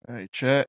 All right, chat.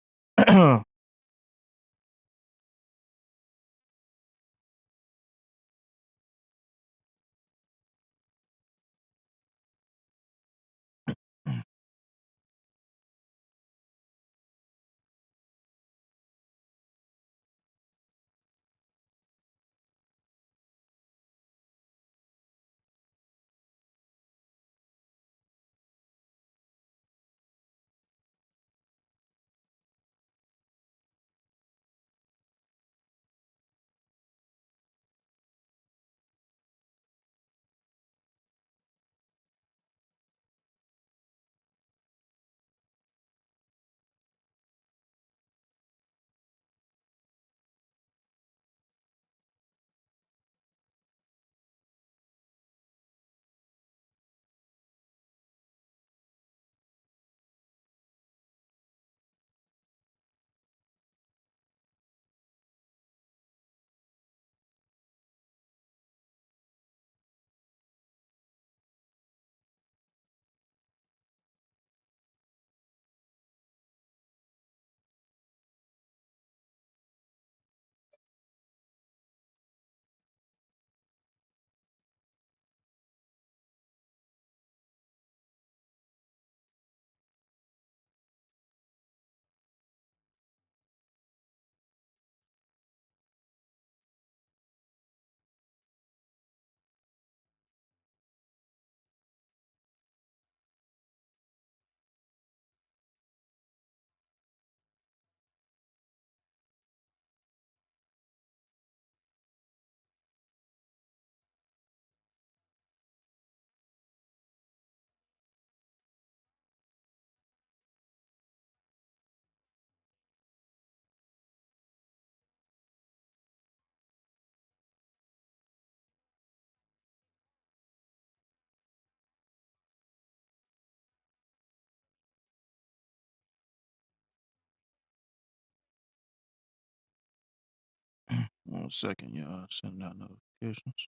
1 second, y'all. Sending out notifications.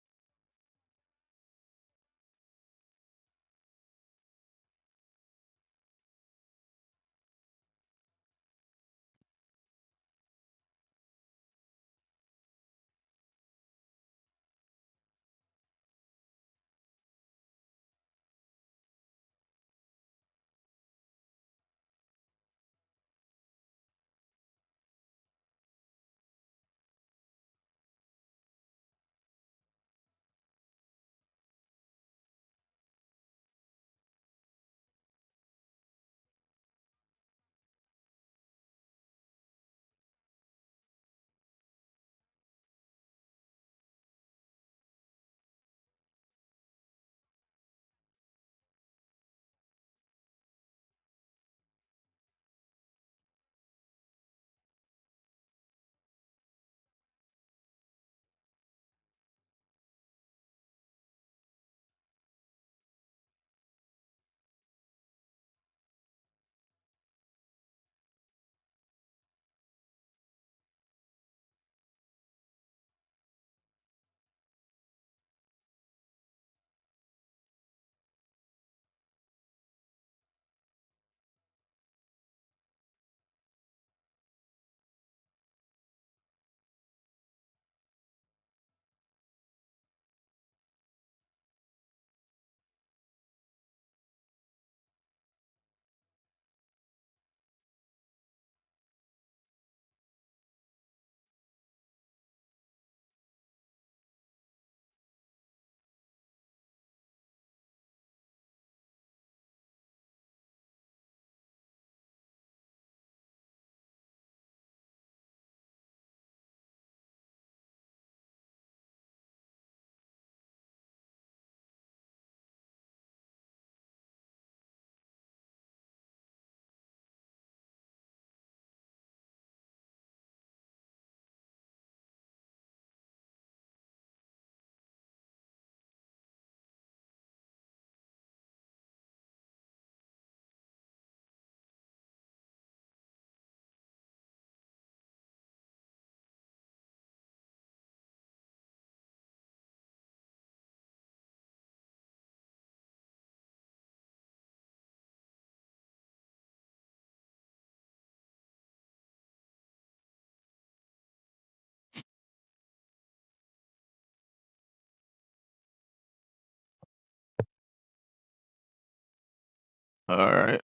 All right.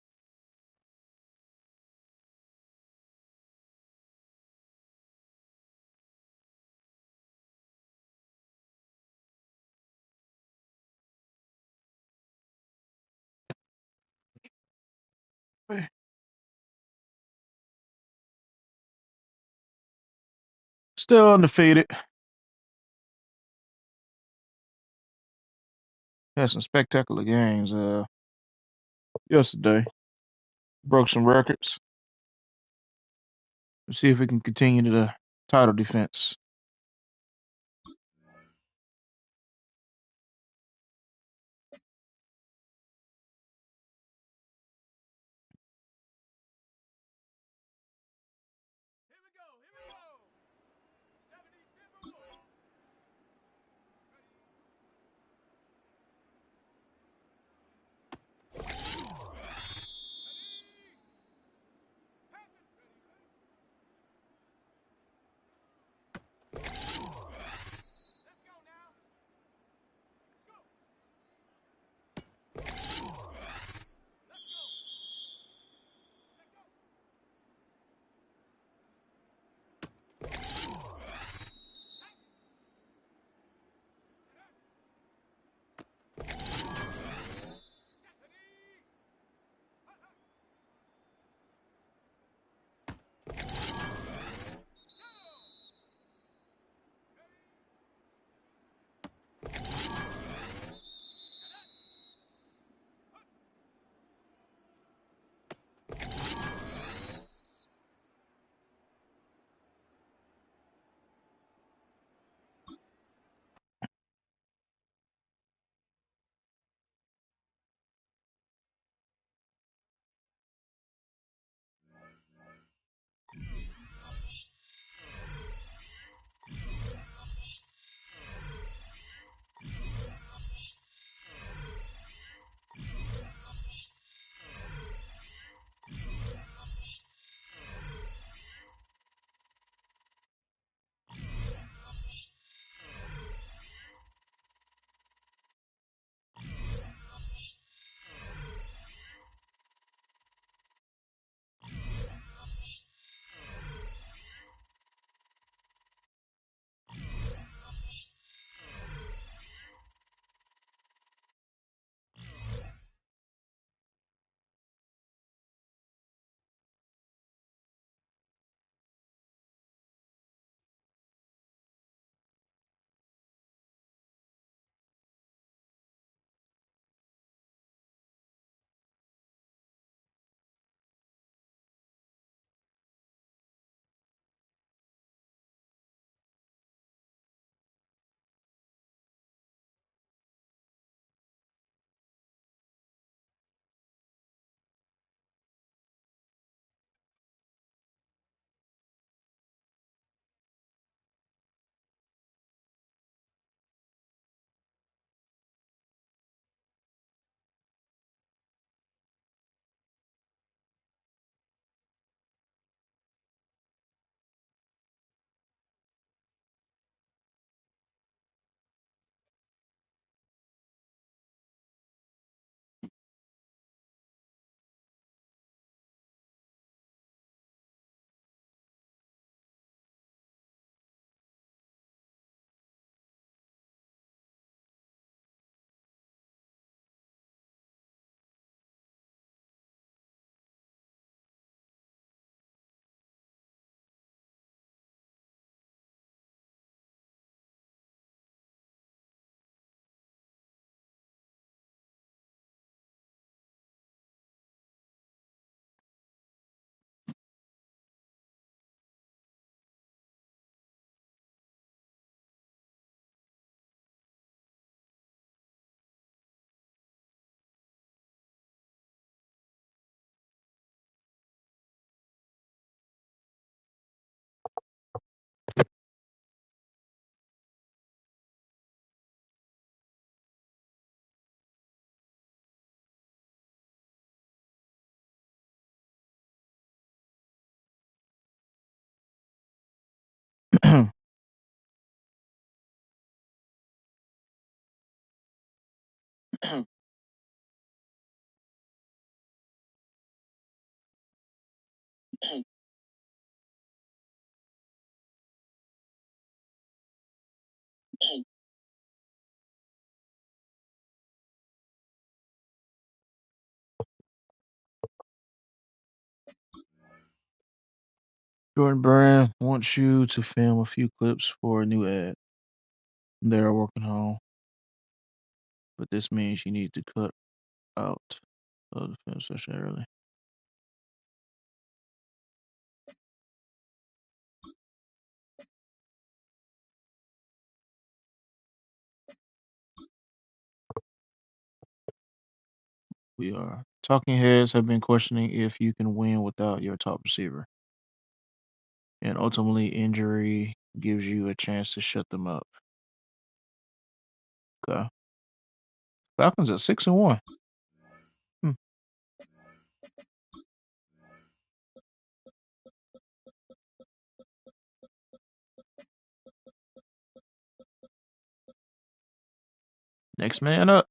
Still undefeated. Had some spectacular games yesterday. Broke some records. Let's see if we can continue to the title defense. Jordan Brand wants you to film a few clips for a new ad they are working on, but this means you need to cut out of the film session early. We are. Talking heads have been questioning if you can win without your top receiver, and ultimately injury gives you a chance to shut them up. Okay. Falcons at 6-1. Hmm. Next man up.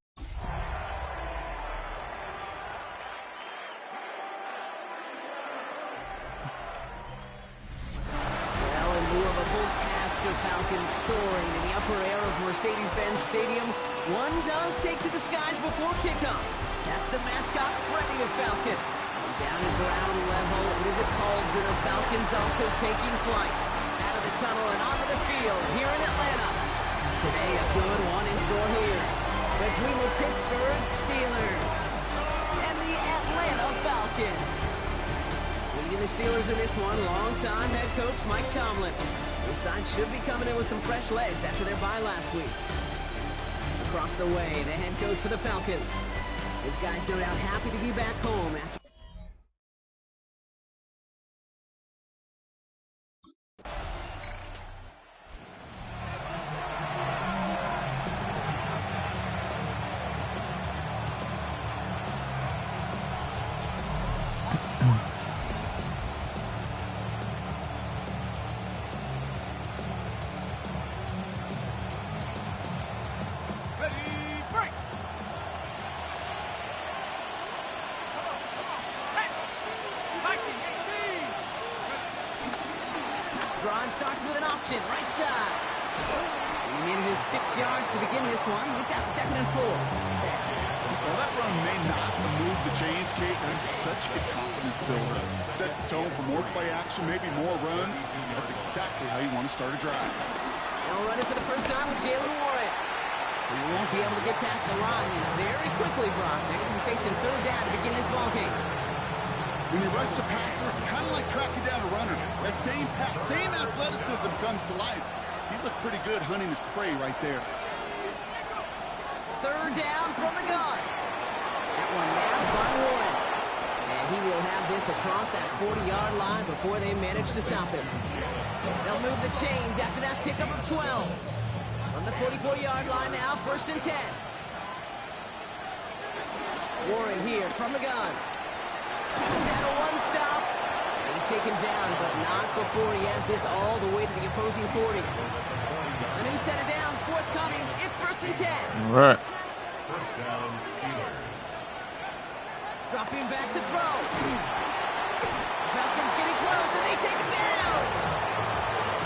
Well, in lieu of a full cast of Falcons soaring in the upper air of Mercedes-Benz Stadium, one does take to the skies before kickoff. That's the mascot, Freddy the Falcon. And down at ground level, it is a cauldron of Falcons also taking flight out of the tunnel and onto the field here in Atlanta. Today, a good one in store here between the Pittsburgh Steelers and the Atlanta Falcons. Leading the Steelers in this one, longtime head coach Mike Tomlin. This side should be coming in with some fresh legs after their bye last week. Across the way, the head coach for the Falcons. This guy's no doubt happy to be back home after... Drive starts with an option, right side. And he manages 6 yards to begin this one. We've got 2nd and 4. Well, that run may not move the chains, Kate. That's such a confidence builder. Sets the tone for more play action, maybe more runs. That's exactly how you want to start a drive. Now running for the first time with Jalen Warren. He won't be able to get past the line, and very quickly, Brock, they're going to be facing 3rd down to begin this ball game. When you rush the passer, it's kind of like tracking down a runner. That same athleticism comes to life. He looked pretty good hunting his prey right there. 3rd down from the gun. That one nabbed by Warren. And he will have this across that 40-yard line before they manage to stop him. They'll move the chains after that pickup of 12. From the 44-yard line now, 1st and 10. Warren here from the gun. Takes out a one-stop. He's taken down, but not before he has this all the way to the opposing 40. A new set of downs forthcoming. It's 1st and 10. All right. First down, Steelers. Dropping back to throw. Falcons getting close, and they take him down.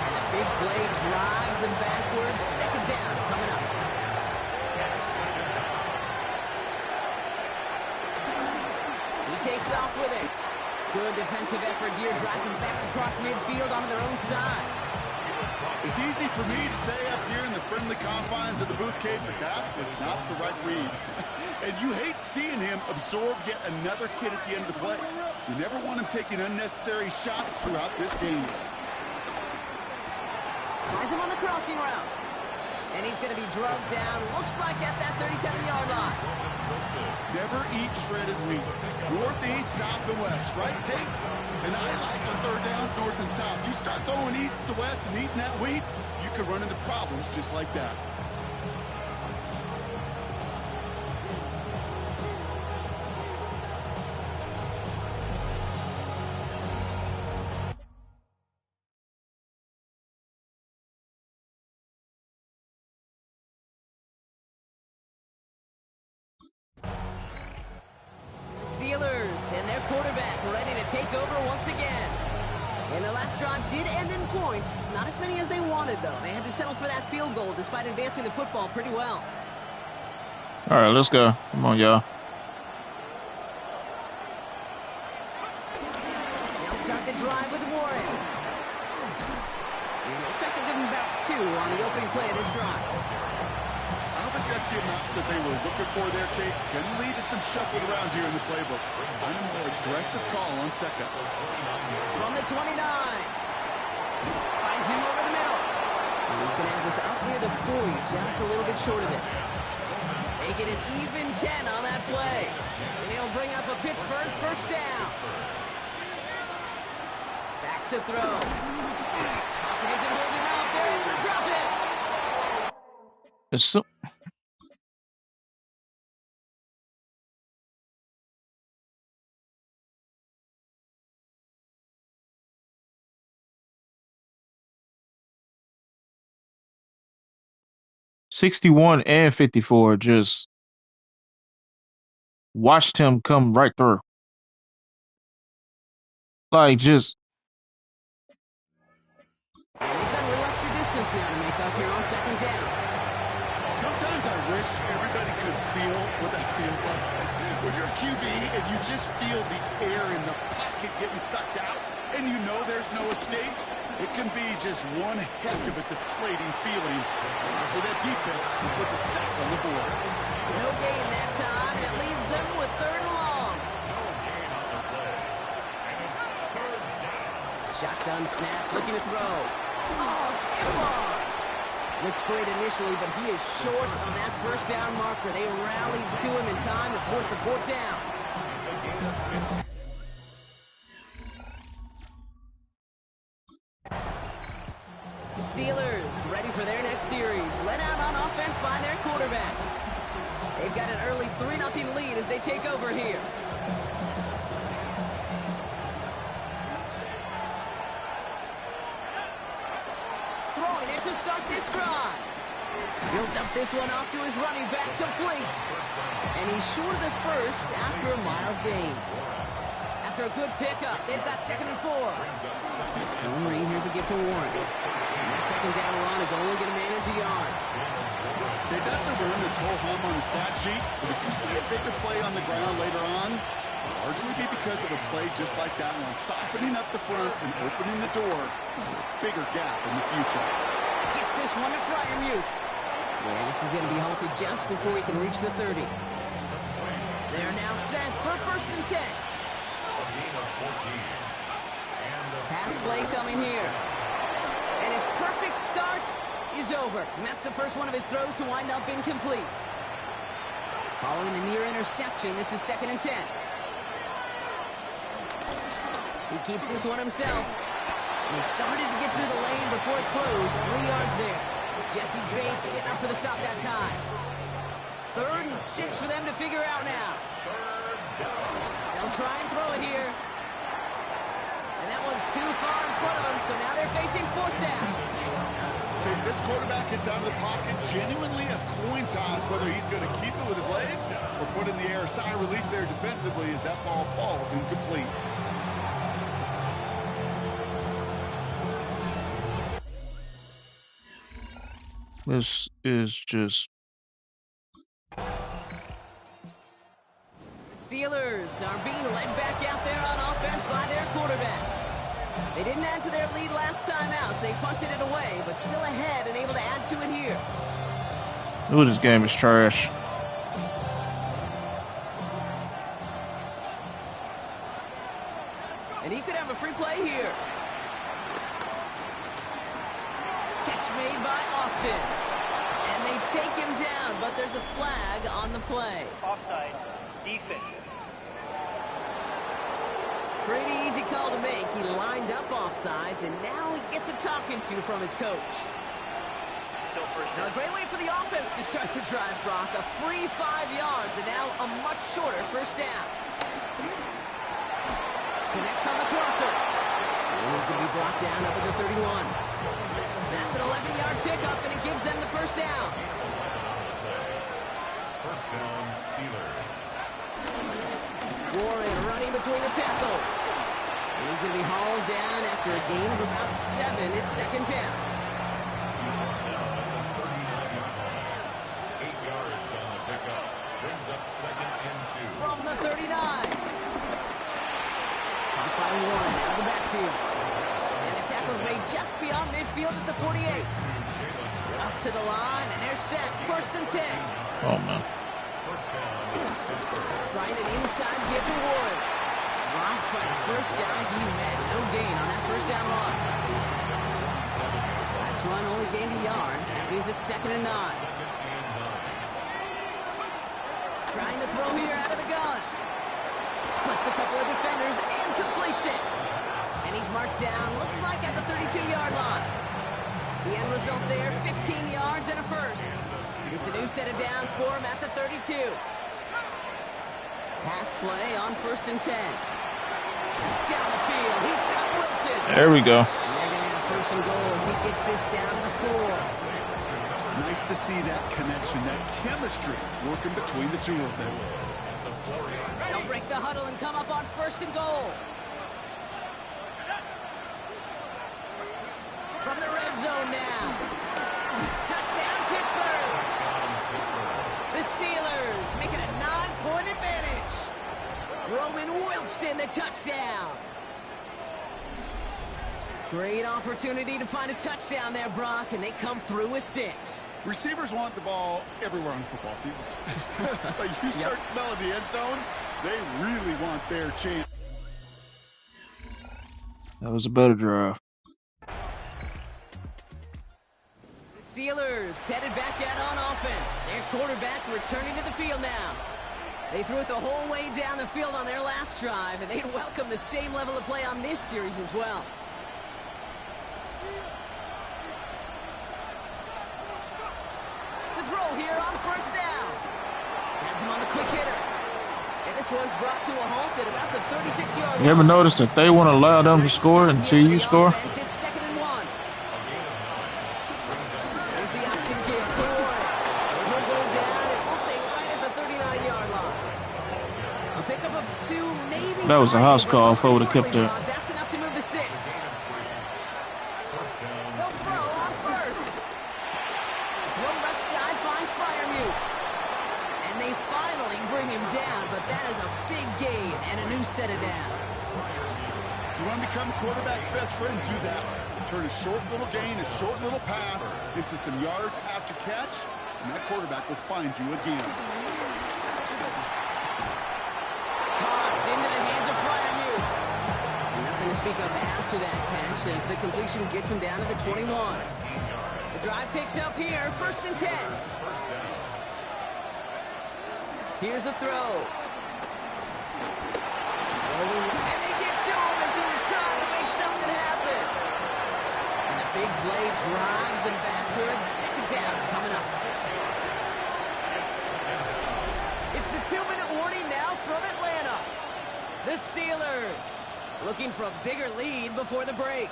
And the big play drives them backwards. 2nd down coming up. Takes off with it. Good defensive effort here. Drives them back across midfield onto their own side. It's easy for me to say up here in the friendly confines of the booth, Kate, but that was not the right read. And you hate seeing him absorb yet another hit at the end of the play. You never want him taking unnecessary shots throughout this game. Finds him on the crossing route. And he's going to be drugged down, looks like at that 37-yard line. Never eat shredded wheat. Northeast, south, and west, right, Kate? And I like on 3rd downs, north and south. You start going east to west and eating that wheat, you can run into problems just like that. Steelers and their quarterback ready to take over once again. And their last drive did end in points. Not as many as they wanted, though. They had to settle for that field goal despite advancing the football pretty well. All right, let's go. Come on, y'all. They'll start the drive with Warren. Looks like they're giving about 2 on the opening play of this drive. I don't think that's the amount that they were looking for there, Kate. Going to lead to some shuffling around here in the playbook. I'm a more aggressive call on second. From the 29. Finds him over the middle. And he's going to have this up near the 40, just a little bit short of it. They get an even 10 on that play. And he'll bring up a Pittsburgh first down. Back to throw. Pocket isn't holding up. They're able to drop it. It's so 61 and 54 just watched him come right through. Like, just And they've got a little extra distance now to make up here on second down. Sometimes I wish everybody could feel what that feels like. When you're a QB and you just feel the air in the pocket getting sucked out and you know there's no escape, it can be just one heck of a deflating feeling. For that defense, who puts a sack on the board. No gain that time, and it leaves them with 3rd and long. Shotgun snap, looking to throw. Oh, skip ball. Looks great initially, but he is short on that first down marker. They rallied to him in time to force the 4th down. The Steelers ready for their next series. Led out on offense by their quarterback. They've got an early 3-0 lead as they take over here. Throwing it to start this drive. He'll dump this one off to his running back, complete. And he's short of the first after a mild gain. After a good pickup, they've got 2nd and 4. Henry, here's a gift to Warren. And that second down run is only going to manage a yard. They've got to run the toe hum on the stat sheet, but if you see a bigger play on the ground later on, it'll largely be because of a play just like that one, softening up the front and opening the door for a bigger gap in the future. Gets this one to Fryermuth. Yeah, this is going to be halted just before he can reach the 30. They're now set for 1st and 10. Pass play coming here. And his perfect start is over. And that's the first one of his throws to wind up incomplete. Following the near interception, this is 2nd and 10. He keeps this one himself. And he started to get through the lane before it closed. 3 yards there. Jesse Bates getting up for the stop that time. 3rd and 6 for them to figure out now. They'll try and throw it here. And that one's too far in front of them, so now they're facing 4th down. Okay, this quarterback gets out of the pocket, genuinely a coin toss whether he's going to keep it with his legs or put in the air. Sigh of relief there defensively as that ball falls incomplete. this is just Steelers are being led back out there on offense by their quarterback. They didn't add to their lead last time out, so they punted it away, but still ahead and able to add to it here. ooh, this game is trash. And he could have a free play here. Catch made by Austin. And they take him down, but there's a flag on the play. Offside. Defense. Pretty easy call to make. He lined up offsides, and now he gets a talking to from his coach. Still first Now, down. a great way for the offense to start the drive, Brock. A free 5 yards, and now a much shorter first down. Connects on the crosser. And he's going to be brought down up at the 31. That's an 11-yard pickup, and it gives them the first down. First down, Steelers. Warren running between the tackles. And he's going to be hauled down after a gain of about 7. It's 2nd down. 8 yards on the pickup. Brings up 2nd and 2. From the 39. Caught by Warren out of the backfield. And the tackle tackle's made just beyond midfield at the 48. Up to the line, and they're set. 1st and 10. Oh, man. Trying an inside give to Wood. Blocked by the first guy he met. No gain on that first down run. Last run only gained a yard. Means it's 2nd and 9. Trying to throw here out of the gun. Splits a couple of defenders and completes it. And he's marked down, looks like at the 32-yard line. The end result there, 15 yards and a first. It's a new set of downs for him at the 32. Pass play on 1st and 10. Down the field, he's got Wilson. There we go. And they're going to have 1st and goal as he gets this down to the 4. Nice to see that connection, that chemistry working between the two of them. They'll break the huddle and come up on 1st and goal. From the red zone now. Touchdown, Pittsburgh. The Steelers make it a 9-point advantage. Roman Wilson, the touchdown. Great opportunity to find a touchdown there, Brock, and they come through with 6. Receivers want the ball everywhere on football fields. But you start smelling the end zone, they really want their chance. That was a better drive. The Steelers headed back out on offense. Their quarterback returning to the field now. They threw it the whole way down the field on their last drive, and they'd welcome the same level of play on this series as well. To throw here on 1st down. Has him on the quick hitter. And this one's brought to a halt at about the 36-yard line. You ever notice that they won't allow them to score until you score? It's 2nd and 1. There's the option give to Warren. He'll go down, and we'll say right at the 39-yard line. A pickup of 2, maybe. That was a house 3, call but if I would have kept importantly, that. Rod, that's enough to move the 6. They'll throw on 1st. Throw left side finds Freiermuth. And they finally bring him down, but that is a big gain and a new set of downs. You want to become quarterback's best friend, do that. Turn a short little gain, a short little pass into some yards after catch, and that quarterback will find you again. Caught into the hands of Freiermuth. Nothing to speak of after that catch as the completion gets him down to the 21. The drive picks up here, 1st and 10. Here's a throw. Rolling, and they get to him as he was trying to make something happen. And the big play drives them backwards. 2nd down coming up. It's the 2-minute warning now from Atlanta. The Steelers looking for a bigger lead before the break.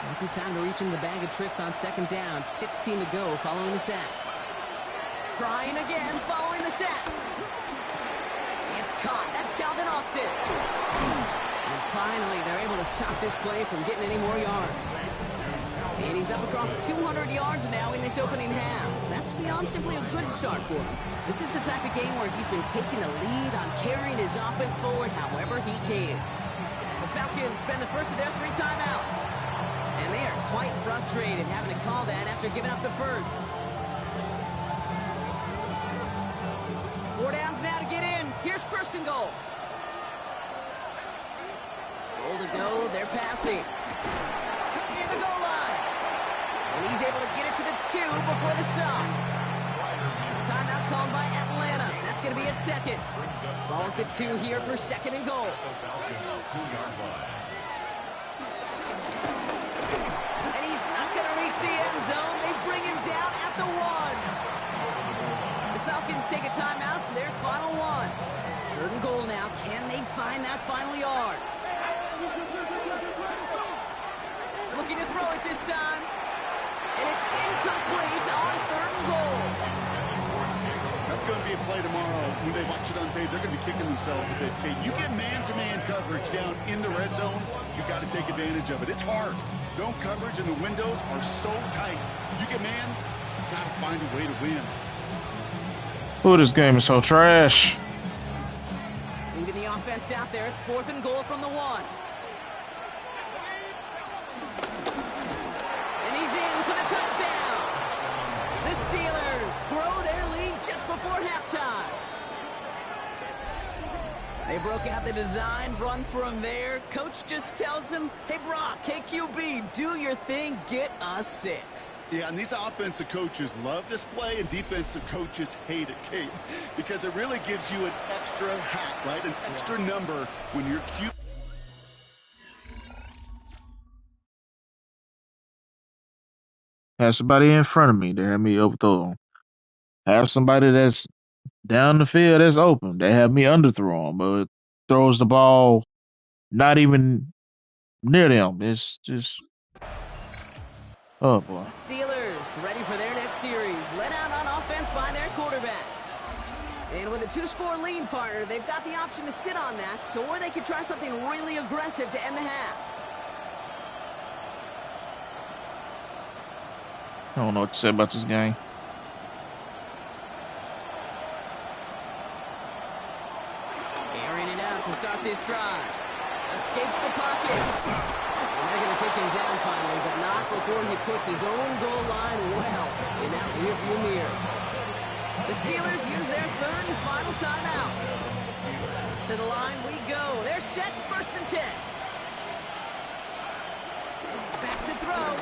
Might be time to reach in the bag of tricks on 2nd down. 16 to go following the sack. Trying again following the sack. It's caught. That's Calvin Austin. And finally, they're able to stop this play from getting any more yards. And he's up across 200 yards now in this opening half. That's beyond simply a good start for him. This is the type of game where he's been taking the lead on carrying his offense forward however he can. The Falcons spend the first of their 3 timeouts. And they are quite frustrated having to call that after giving up the first. 4 downs now to get in. Here's 1st and goal. Goal to go. They're passing. Near the goal line. And he's able to get it to the 2 before the stop. Timeout called by Atlanta. That's going to be at 2nd. Ball at the 2 here for 2nd and goal. And he's not going to reach the end zone. They bring him down at the 1. The Falcons take a timeout to their final 1. 3rd and goal now. Can they find that final yard? Looking to throw it this time. And it's incomplete on 3rd and goal. That's going to be a play tomorrow. When they watch it on tape, they're going to be kicking themselves a bit. Kate, you get man-to-man coverage down in the red zone, you've got to take advantage of it. It's hard. Zone coverage and the windows are so tight. You get man, you've got to find a way to win. Oh, this game is so trash. Leaving the offense out there. It's 4th and goal from the 1. They broke out the design run for him there. Coach just tells him, hey, Brock, hey, QB, do your thing, get us 6. Yeah, and these offensive coaches love this play, and defensive coaches hate it, Kate, because it really gives you an extra hat, right? An extra number when you're QB. Have somebody in front of me. They have me overthrow them. Have somebody that's down the field that's open. They have me underthrow them, but throws the ball not even near them. It's just, oh boy. Steelers ready for their next series. Let out on offense by their quarterback. And with a 2-score lead, partner, they've got the option to sit on that, or they could try something really aggressive to end the half. I don't know what to say about this game. Airing it out to start this drive. Escapes the pocket. And they're going to take him down finally, but not before he puts his own goal line well in that rearview mirror. The Steelers use their third and final timeout. To the line we go. They're set, 1st and 10. Back to throw.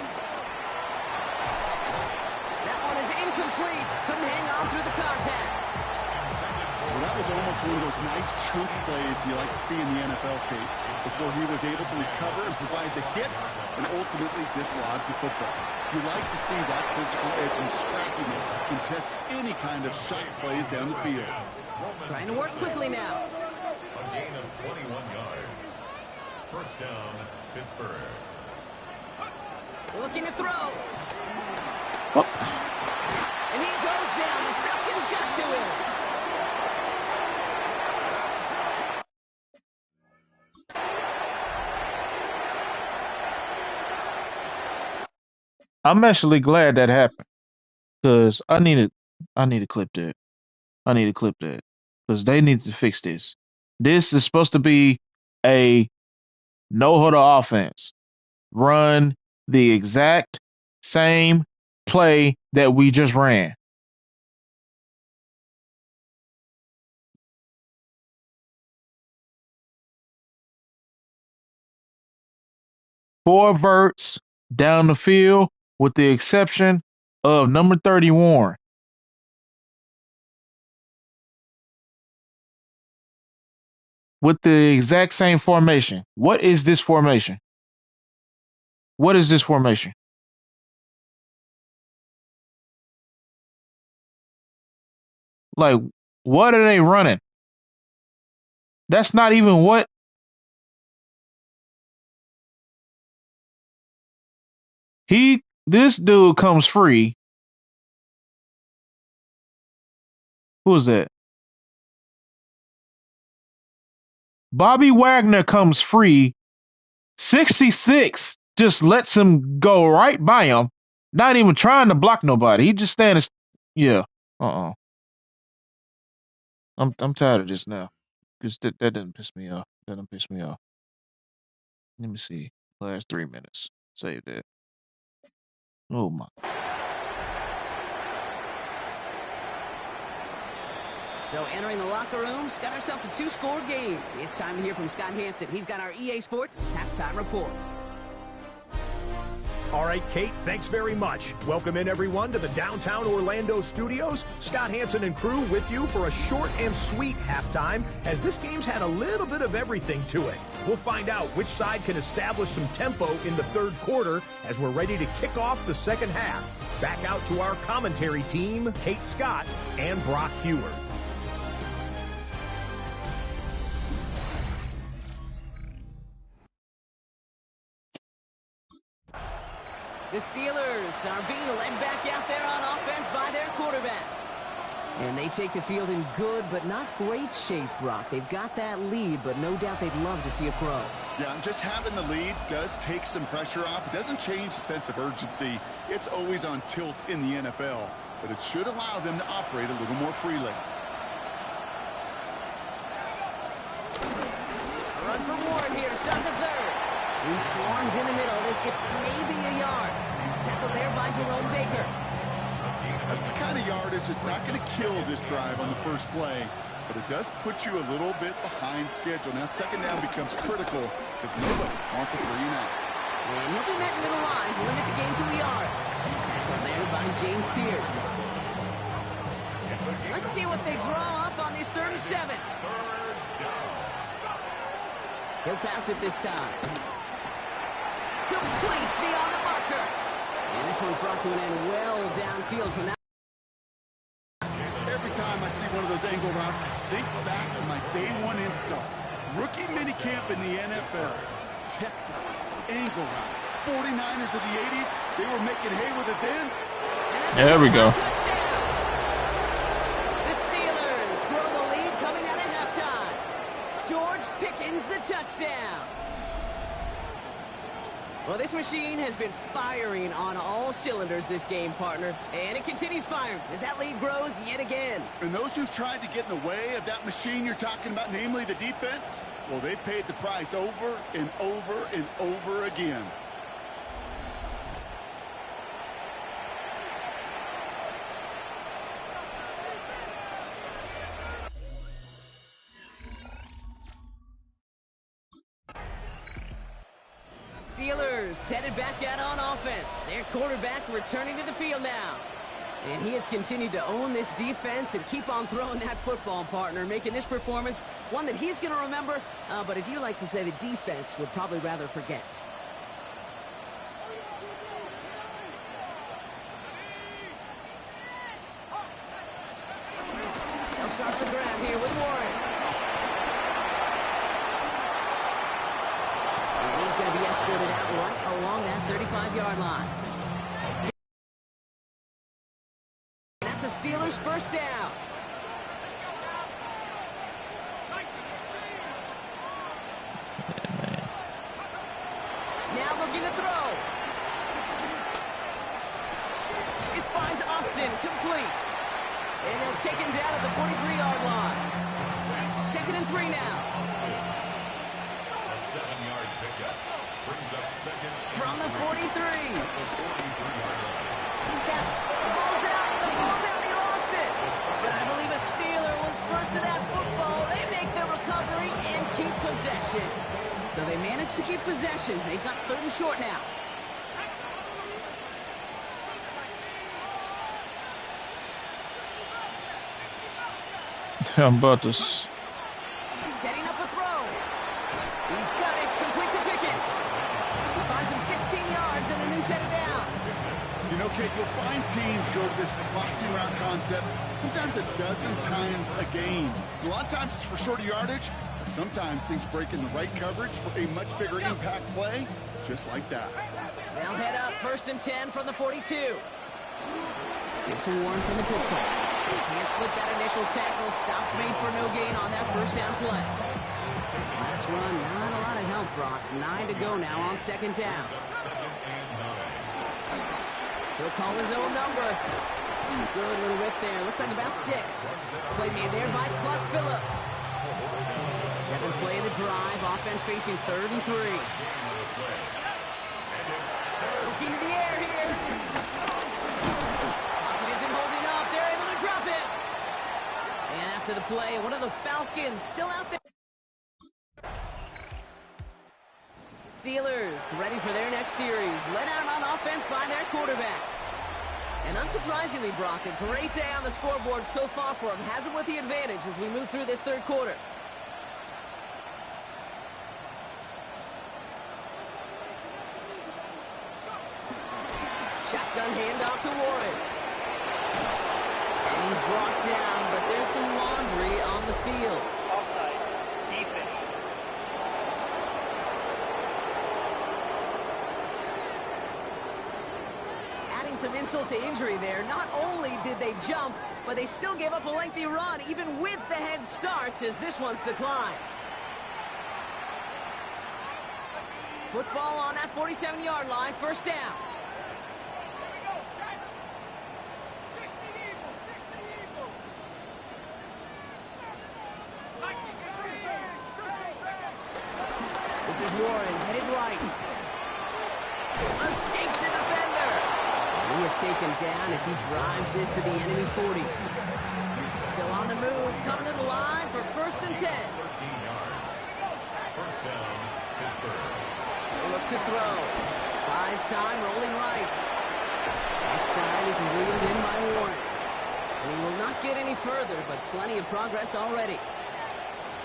That one is incomplete. Couldn't hang on through the contact. Well, that was almost one of those nice chunk plays you like to see in the NFL, Kate, before he was able to recover and provide the hit and ultimately dislodge the football. You like to see that physical edge and scrappiness to contest any kind of shot plays down the field. Trying to work quickly now. A gain of 21 yards. 1st down, Pittsburgh. Looking to throw. Oh. And he goes down. The Falcons got to him. I'm actually glad that happened because I need to clip that. I need to clip that because they need to fix this. This is supposed to be a no-huddle offense. Run the exact same play that we just ran. Four verts down the field with the exception of number 30 Warren. With the exact same formation. What is this formation? What is this formation? Like, what are they running? That's not even what. This dude comes free. Who is that? Bobby Wagner comes free. 66 just lets him go right by him. Not even trying to block nobody. He just standing. Yeah. I'm tired of this now. Because that doesn't piss me off. That doesn't piss me off. Let me see. Last 3 minutes. Save that. Oh my. So entering the locker rooms, got ourselves a 2-score game. It's time to hear from Scott Hansen. He's got our EA Sports halftime report. All right, Kate, thanks very much. Welcome in, everyone, to the downtown Orlando studios. Scott Hansen and crew with you for a short and sweet halftime, as this game's had a little bit of everything to it. We'll find out which side can establish some tempo in the 3rd quarter as we're ready to kick off the 2nd half. Back out to our commentary team, Kate Scott and Brock Heward. The Steelers are being led back out there on offense by their quarterback. And they take the field in good but not great shape, Brock. They've got that lead, but no doubt they'd love to see it grow. Yeah, and just having the lead does take some pressure off. It doesn't change the sense of urgency. It's always on tilt in the NFL, but it should allow them to operate a little more freely. A run for Warren here to start the 3rd. He swarms in the middle. This gets maybe a yard. Tackled there by Jerome Baker. That's the kind of yardage that's not going to kill this drive on the first play, but it does put you a little bit behind schedule. Now second down becomes critical because nobody wants a 3-and-out. And he'll be met middle line to limit the game to a yard. Tackle there by James Pierce. Let's see what they draw up on this 3rd and 7. He'll pass it this time. Complete beyond the marker. And this one's brought to an end well downfield from that. Every time I see one of those angle routes, I think back to my day one install. Rookie minicamp in the NFL. Texas, angle route. 49ers of the 80s, they were making hay with it then. There we go. The Steelers grow the lead coming out of halftime. George Pickens the touchdown. Well, this machine has been firing on all cylinders this game, partner. And it continues firing as that lead grows yet again. And those who've tried to get in the way of that machine you're talking about, namely the defense, well, they paid the price over and over and over again. Steelers headed back out on offense. Their quarterback returning to the field now. And he has continued to own this defense and keep on throwing that football, partner, making this performance one that he's going to remember, but as you like to say, the defense would probably rather forget. They'll start the grab here with Warren. He's going to be escorted out right along that 35-yard line. That's a Steelers first down. Now looking to throw. This finds Austin complete. And they'll take him down at the 43-yard line. 2nd and 3 now. A 7-yard pickup brings up 2nd From the 43. at the 43-yard line. The ball's out. The ball's out. He lost it. But I believe a Steeler was first to that football. They make the recovery and keep possession. So they managed to keep possession. They've got 3rd and short now. I'm about to. Setting up a throw. He's got it. Complete to Pickens. He finds him 16 yards and a new set of downs. You know, Kate, you'll find teams go to this crossing route concept sometimes a dozen times a game. A lot of times it's for shorter yardage, but sometimes things break in the right coverage for a much bigger impact play, just like that. They'll head up 1st and 10 from the 42. Give to Warren from the pistol. Can't slip that initial tackle. Stops made for no gain on that first down play. Last run, not a lot of help, Brock. 9 to go now on 2nd down. He'll call his own number. Good little whip there. Looks like about 6. Play made there by Clark Phillips. 7th play of the drive. Offense facing 3rd and 3. Looking to the air here. Pocket isn't holding up. They're able to drop it. And after the play, one of the Falcons still out there. Steelers ready for their next series. Led out on offense by their quarterback. And unsurprisingly, Brock, a great day on the scoreboard so far for him. Has him with the advantage as we move through this 3rd quarter. Shotgun handoff to Warren. And he's brought down, but there's some laundry on the field. Offside. Defense. Adding some insult to injury there. Not only did they jump, but they still gave up a lengthy run, even with the head start, as this one's declined. Football on that 47-yard line, 1st down. This is Warren, headed right. Escapes a defender. And he is taken down as he drives this to the enemy 40. Still on the move, coming to the line and 10. 13 yards. First down, Pittsburgh. They look to throw. Buys time, rolling right. Outside, this is reeled in by Warren. And he will not get any further, but plenty of progress already.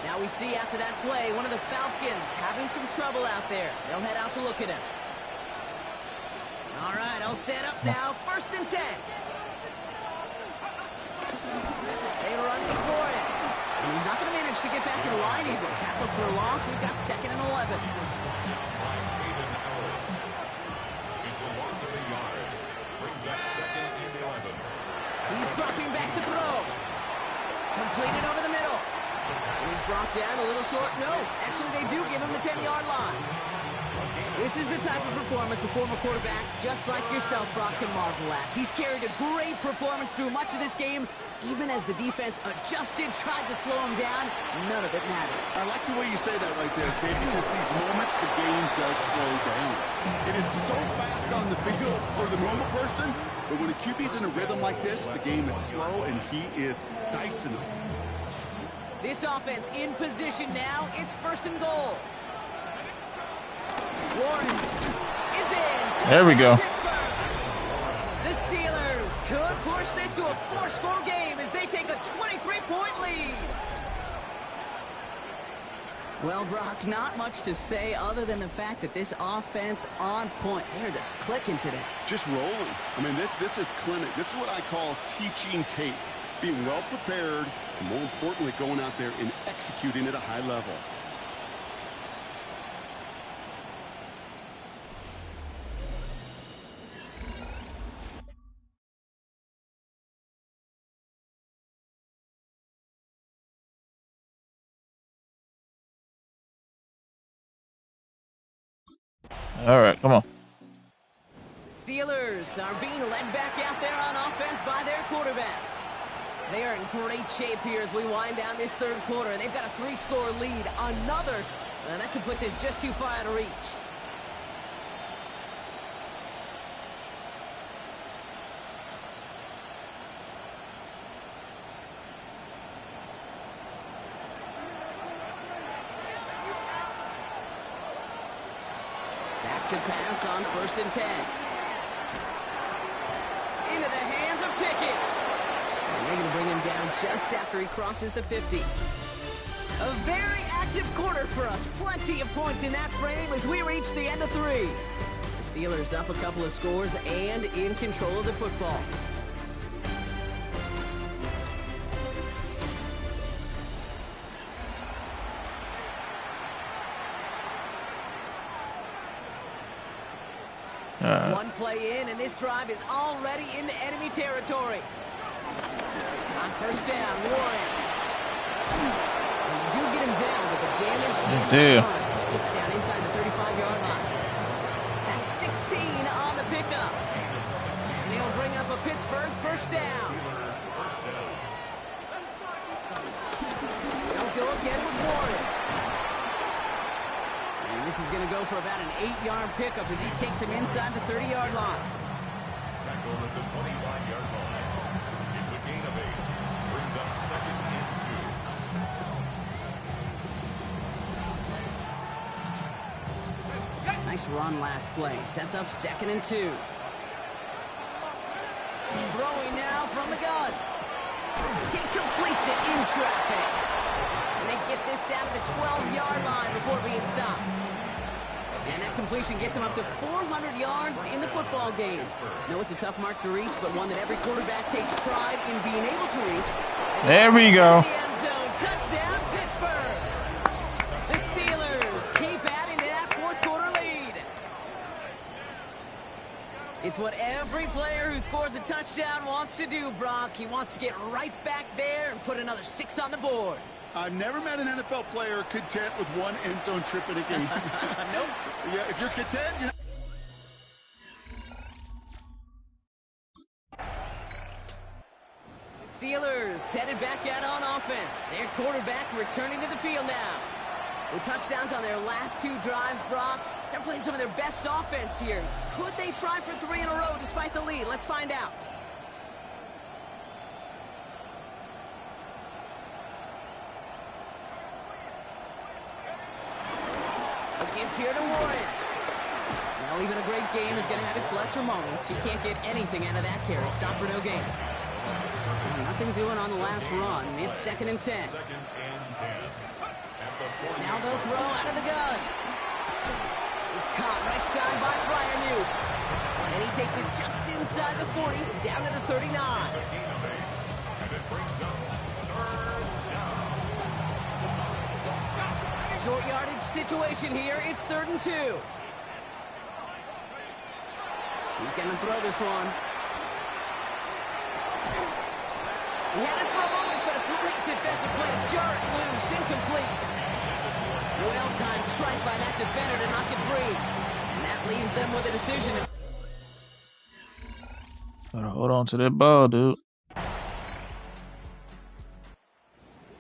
Now we see after that play, one of the Falcons having some trouble out there. They'll head out to look at him. All right, all set up now. First and 10. They run for it. And he's not going to manage to get back to the line even. Tackled for a loss. We've got 2nd and 11. It's a loss of a yard. Brings up 2nd and 11. He's dropping back to throw. Completed over the middle. And he's brought down a little short. No, actually they do give him the 10-yard line. This is the type of performance a former quarterback, just like yourself, Brock, can marvel at. He's carried a great performance through much of this game, even as the defense adjusted, tried to slow him down. None of it mattered. I like the way you say that right there, Kate, because these moments the game does slow down. It is so fast on the field for the normal person, but when a QB's in a rhythm like this, the game is slow and he is dicing them. This offense in position now. It's 1st and goal. Warren is in. There we go. Pittsburgh. The Steelers could push this to a 4-score game as they take a 23-point lead. Well, Brock, not much to say other than the fact that this offense on point. They're just clicking today. Just rolling. I mean, this is clinic. This is what I call teaching tape. Being well prepared, and more importantly, going out there and executing at a high level. All right, come on. Steelers are being led back out there on offense by their quarterback. They are in great shape here as we wind down this 3rd quarter. They've got a 3-score lead. Another, that could put this just too far out of reach. Back to pass on 1st and 10. Into the hands of Pickett. And they're going to bring him down just after he crosses the 50. A very active quarter for us. Plenty of points in that frame as we reach the end of 3. The Steelers up a couple of scores and in control of the football. One play in, and this drive is already into enemy territory. On 1st down, Warren. And they do get him down, but the damage is done. He gets down inside the 35-yard line. That's 16 on the pickup. And he'll bring up a Pittsburgh 1st down. They'll go again with Warren. And this is going to go for about an 8-yard pickup as he takes him inside the 30-yard line. Tackled at the 25-yard line. It's a gain of 8. Brings up 2nd and 2. Nice run last play. Sets up 2nd and 2. Throwing now from the gun. He completes it in traffic. And they get this down to the 12-yard line before being stopped. And that completion gets him up to 400 yards in the football game. No, it's a tough mark to reach, but one that every quarterback takes pride in being able to reach. There we go. The end zone. Touchdown, Pittsburgh. The Steelers keep adding to that 4th quarter lead. It's what every player who scores a touchdown wants to do, Brock. He wants to get right back there and put another 6 on the board. I've never met an NFL player content with one end zone trip in a game. Nope. Yeah, if you're content, you're... Steelers headed back out on offense. Their quarterback returning to the field now. With touchdowns on their last 2 drives, Brock, they're playing some of their best offense here. Could they try for 3 in a row despite the lead? Let's find out. drive here to Warren. Well, even a great game is going to have its lesser moments. You can't get anything out of that carry. Stop for no gain. Nothing doing on the last run. It's 2nd and 10. Now they'll throw out of the gun. It's caught right side by Fryer. And he takes it just inside the 40, down to the 39. Short yardage situation here. It's 3rd and 2. He's going to throw this one. He had it for a moment, but a great defensive play to jar it loose. Incomplete. Well-timed strike by that defender to knock it free. And that leaves them with a decision. Gotta hold on to that ball, dude.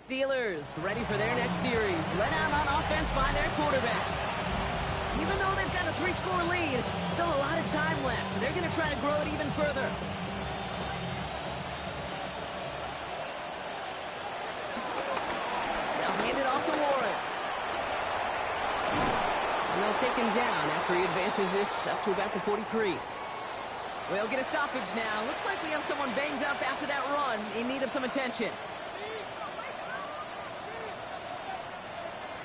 Steelers ready for their next series. Let out on offense by their quarterback. Even though they've got a 3-score lead, still a lot of time left, so they're going to try to grow it even further. They'll hand it off to Warren. And they'll take him down after he advances this up to about the 43. We'll get a stoppage now. Looks like we have someone banged up after that run in need of some attention.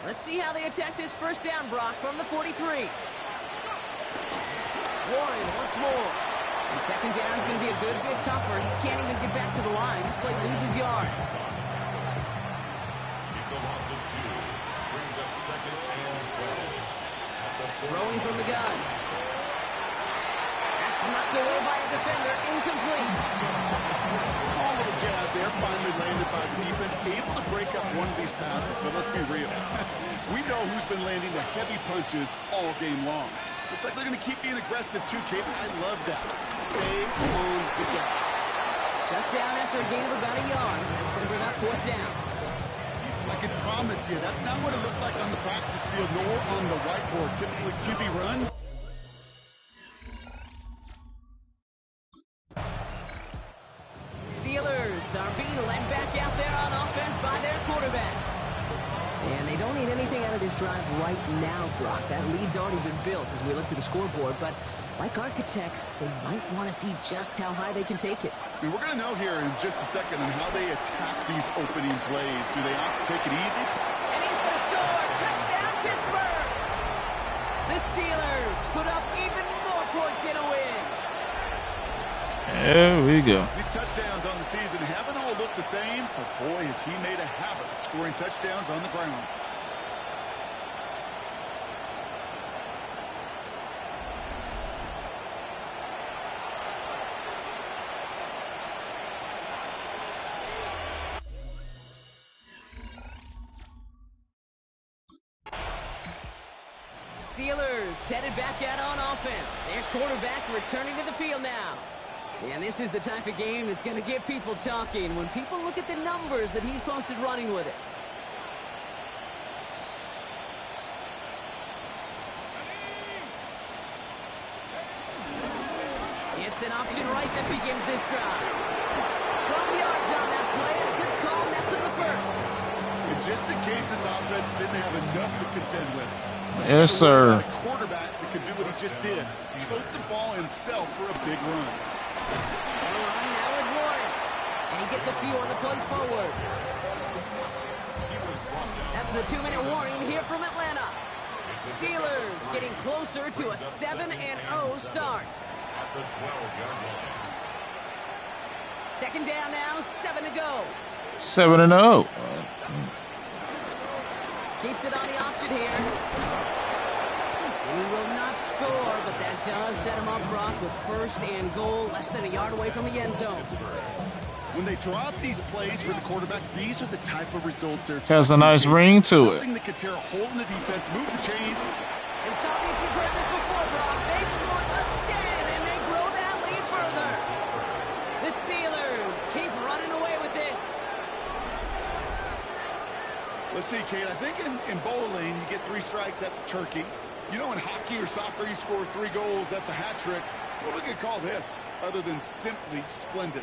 Let's see how they attack this first down, Brock, from the 43. Warren once more. And 2nd down is going to be a good bit tougher. He can't even get back to the line. This play loses yards. It's a loss of 2. Brings up 2nd and 12. Throwing from the gun. That's knocked away by a defender. Incomplete. Small little jab there, finally landed by the defense, able to break up one of these passes, but let's be real. We know who's been landing the heavy punches all game long. Looks like they're going to keep being aggressive too, Kate. I love that. Stay on the gas. Shut down after a gain of about a yard. That's going to bring up 4th down. I can promise you, that's not what it looked like on the practice field, nor on the whiteboard. Typically QB run. Steelers are being led back out there on offense by their quarterback. And they don't need anything out of this drive right now, Brock. That lead's already been built as we look to the scoreboard. But like architects, they might want to see just how high they can take it. I mean, we're going to know here in just a second on how they attack these opening plays. Do they opt to take it easy? And he's going to score. Touchdown, Pittsburgh! The Steelers put up even more points in a win. There we go. These touchdowns on the season haven't all looked the same, but boy, has he made a habit of scoring touchdowns on the ground. Steelers headed back out on offense. Their quarterback returning to the field now. And this is the type of game that's going to get people talking when people look at the numbers that he's posted running with it. It's an option right that begins this drive. 12 yards on that play, and a good call, and that's in the first. And just in case this offense didn't have enough to contend with. Yes, sir. A quarterback that could do what he just did. Tote the ball himself for a big run. Now with Warren. And he gets a few on the plays forward. That's the 2-minute warning here from Atlanta. Steelers getting closer to a 7-0 start. At the 12-yard line. 2nd down now, 7 to go. 7-0. Keeps it on the option here. And he will not score, but that does set him up, Brock, with 1st and goal, less than a yard away from the end zone. When they draw up these plays for the quarterback, these are the type of results they're Has a nice ring to it. Something that could tear a hole in the defense, move the chains. And stop me if you've heard this before, Brock. They've scored again, and they grow that lead further. The Steelers keep running away with this. Let's see, Kate. I think in bowling, you get 3 strikes, that's a turkey. You know, in hockey or soccer, you score 3 goals, that's a hat trick. What are we going to call this other than simply splendid?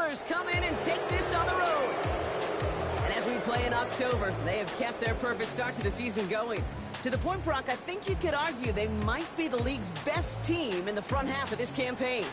Steelers come in and take this on the road. And as we play in October, they have kept their perfect start to the season going. To the point, Brock, I think you could argue they might be the league's best team in the front half of this campaign.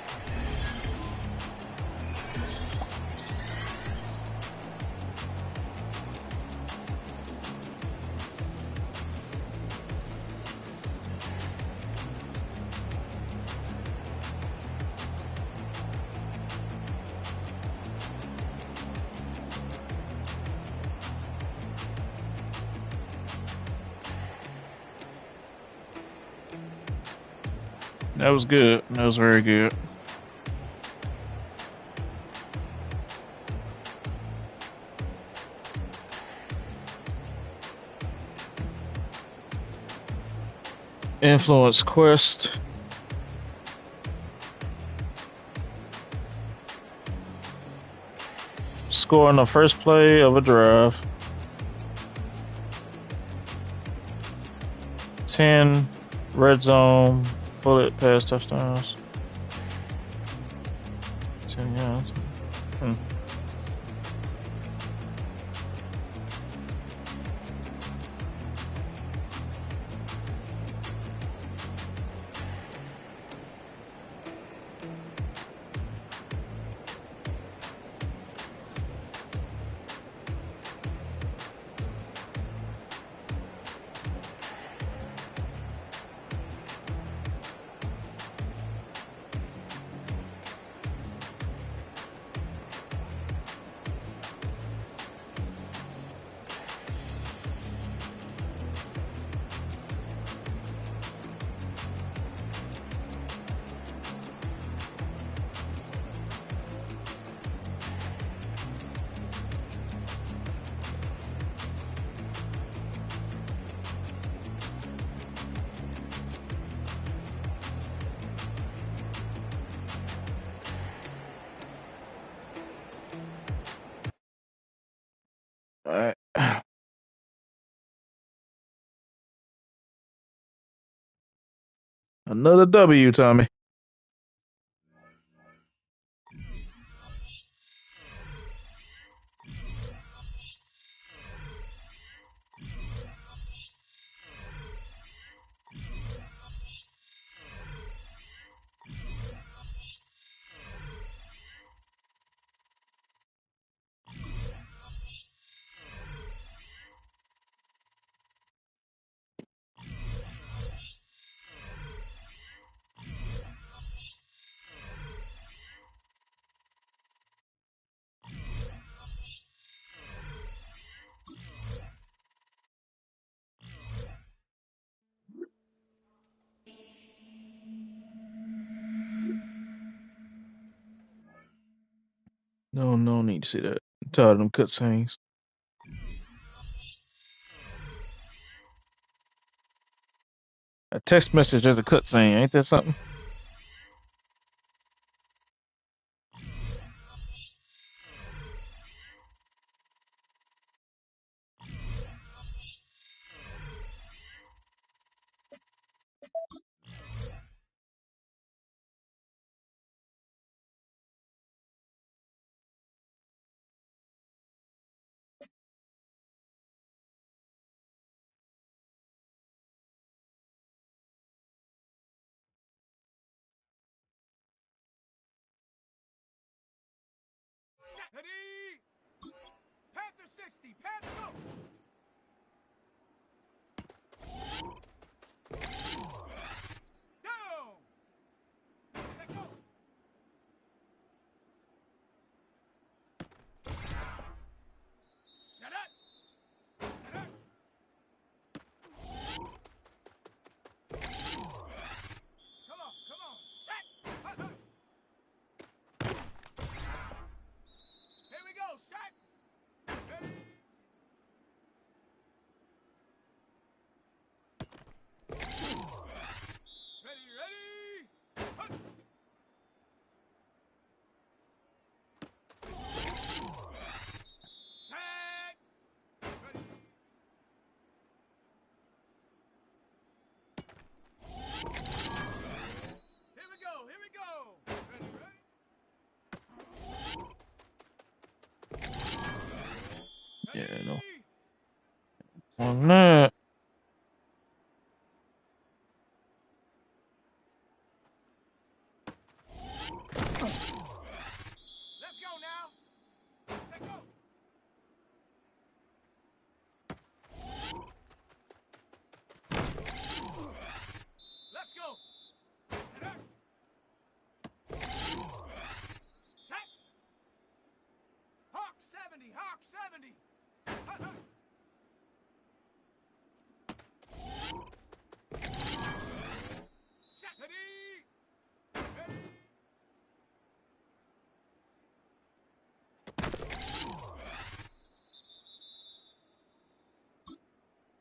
That was good. That was very good. Influence quest. Score on the first play of a drive. 10 red zone bullet pass touchdowns. 10 yards. All right. Another W, Tommy. No need to see that. I'm tired of them cutscenes. A text message is a cutscene, ain't that something? Ready? Panther 60, Panther go! Down! Set go! Set up! Set up! Come on, set! Hut, hut. Here we go, set! Ready? On that.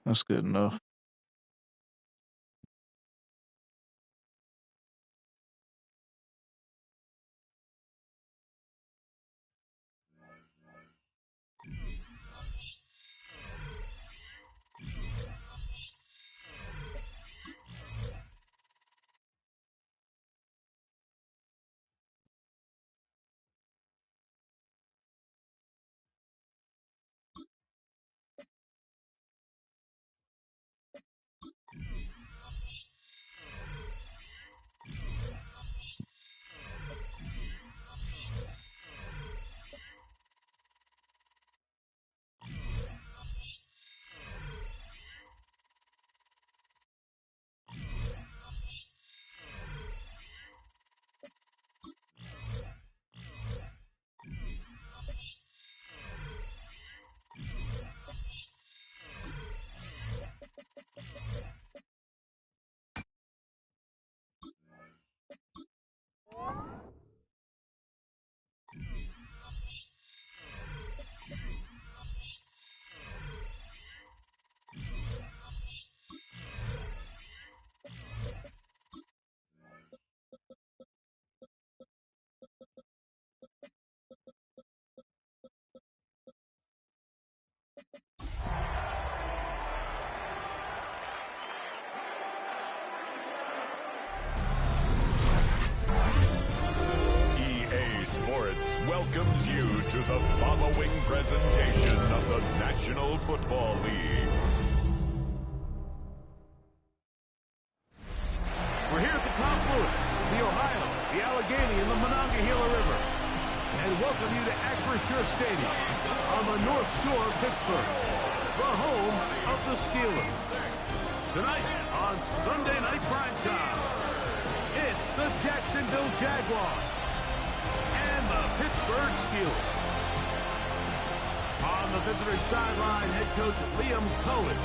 That's good enough. Welcomes you to the following presentation of the National Football League. We're here at the confluence of the Ohio, the Allegheny, and the Monongahela Rivers, and welcome you to Acrisure Stadium on the North Shore of Pittsburgh, the home of the Steelers. Tonight on Sunday Night Primetime, it's the Jacksonville Jaguars and the Pittsburgh Steelers. On the visitor's sideline, head coach Liam Cohen.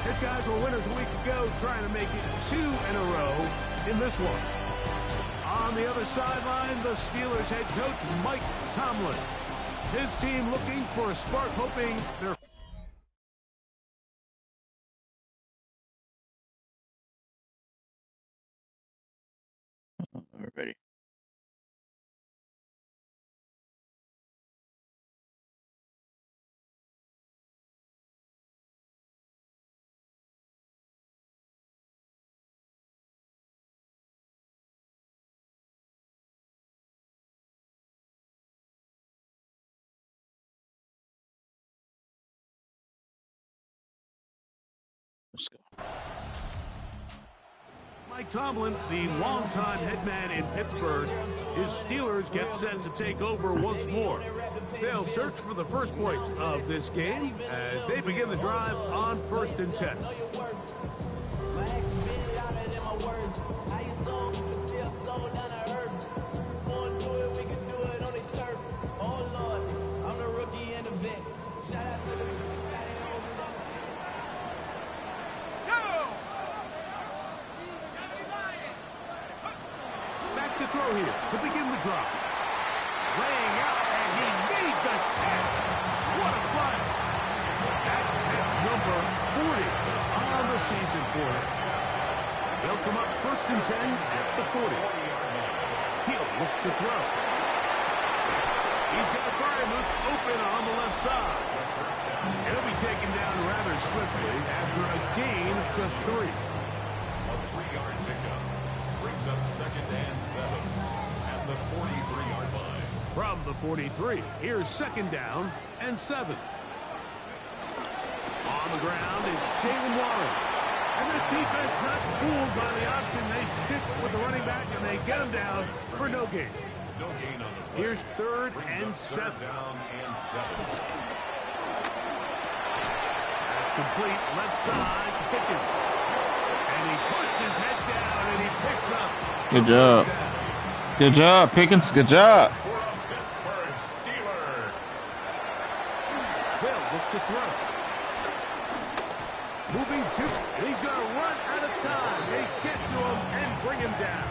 His guys were winners a week ago, trying to make it 2 in a row in this one. On the other sideline, the Steelers head coach Mike Tomlin. His team looking for a spark, hoping they're... We're ready. Let's go. Mike Tomlin, the longtime head man in Pittsburgh, his Steelers get set to take over once more. They'll search for the first points of this game as they begin the drive on 1st and 10. Throw here to begin the drive. Laying out, and he made the catch. What a run. That catch number 40 on the season for him. They'll come up 1st and 10 at the 40. He'll look to throw. He's got Fryermuth open on the left side. He'll be taken down rather swiftly after a gain of just 3. A 3-yard pickup brings up 2nd and 7 at the 43-yard line. From the 43, here's 2nd down and 7. On the the ground is Jalen Warren. And this defense not fooled by the option. They stick with the running back, and they get him down for no gain. No gain on the play. Here's 3rd and 7. Down and 7. That's complete left side to Pickens. And he puts his head down, and he picks up. Good job. Good job, Pickens. Good job. For a Pittsburgh Steelers. Will look to throw. Moving to, and he's going to run out of time. They get to him and bring him down.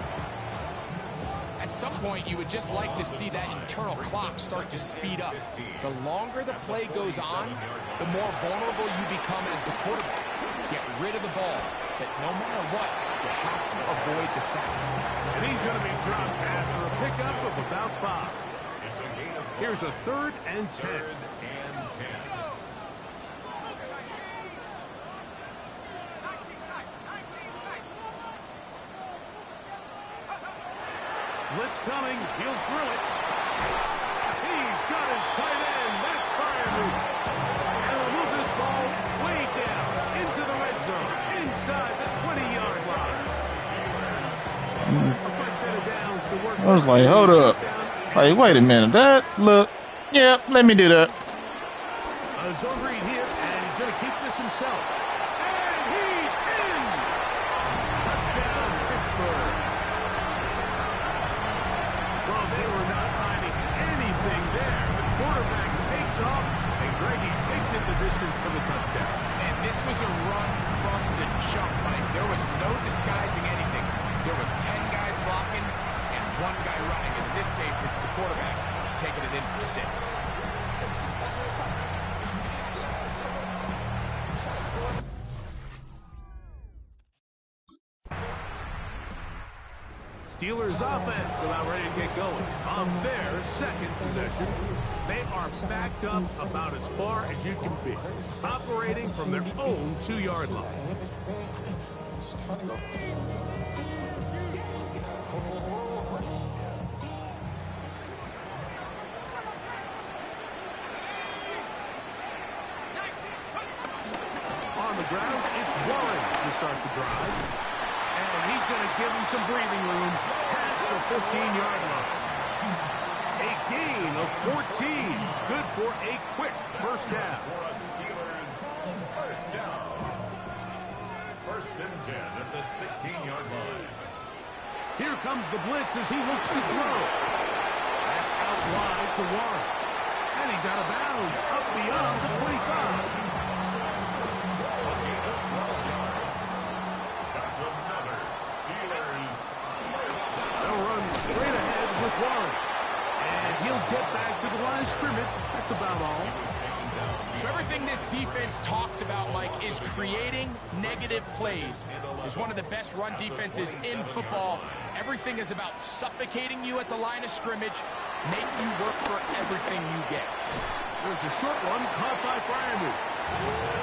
At some point, you would just like to see that internal clock start to speed up. The longer the play goes on, the more vulnerable you become as the quarterback. Get rid of the ball, but no matter what, you have to avoid the sack. And he's going to be dropped after a pickup of about 5. It's a gain of 4. Here's a 3rd and 10. 3rd and 10. Blitz coming. He'll throw it. He's got his tight end. That's Freiermuth. And will move this ball way down into the red zone, inside the 20-yard line. A fresh set of downs to work. I was like, hold up. Like, wait a minute. That look. Yeah, let me do that. A zone read here, and he's going to keep this himself. And he's in. Touchdown, Pittsburgh. Well, they were not hiding anything there. The quarterback takes off, and Greggy takes it the distance for the touchdown. And this was a run from the jump, Mike. There was no disguising anything. There was 10 guys blocking and 1 guy running. In this case, it's the quarterback taking it in for 6. Steelers offense about ready to get going. On their second possession, they are backed up about as far as you can be, operating from their own 2-yard line. On the ground, it's Warren to start the drive. And he's going to give him some breathing room past the 15-yard line. A gain of 14. Good for a quick first down. For a Steelers first down. 1st and 10 at the 16-yard line. Here comes the blitz as he looks to throw. That's out wide to Warren. And he's out of bounds, up beyond the 25. Straight ahead with Warren. And he'll get back to the line of scrimmage. That's about all. So everything this defense talks about, Mike, is creating negative plays. It's one of the best run defenses in football. Everything is about suffocating you at the line of scrimmage, make you work for everything you get. There's a short one caught by Freiermuth.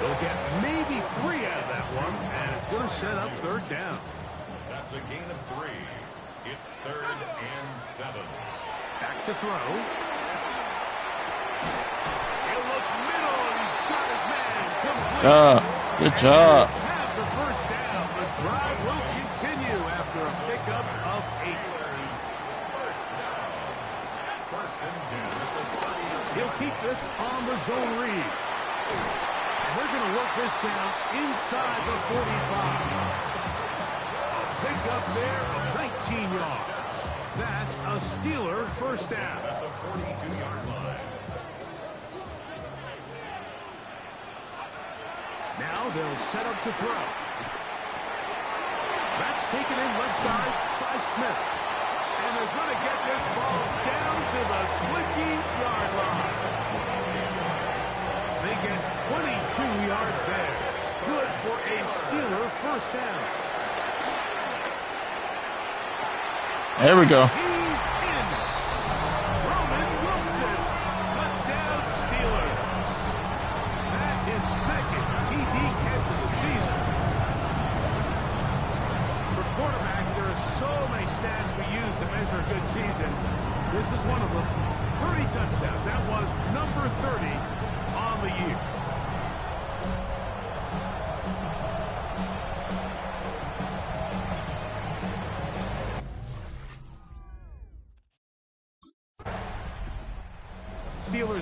They'll get maybe 3 out of that one, and it's going to set up 3rd down. That's a gain of 3. It's 3rd and 7. Back to throw. He'll look middle, and he's got his man complete. Good job. Have the first down. The drive will continue after a pickup of 8. First down. 1st and 10 at the 30. He'll keep this on the zone read. And they're going to work this down inside the 45. Pick up there of 19 yards. That's a Steeler first down. At the 42-yard line. Now they'll set up to throw. That's taken in left side by Smith. And they're going to get this ball down to the 20-yard line. They get 22 yards there. Good for a Steeler first down. There we go. He's in. Roman Wilson. Touchdown Steelers. That is 2nd TD catch of the season. For quarterbacks, there are so many stats we use to measure a good season. This is one of them. 30 touchdowns. That was number 30 on the year.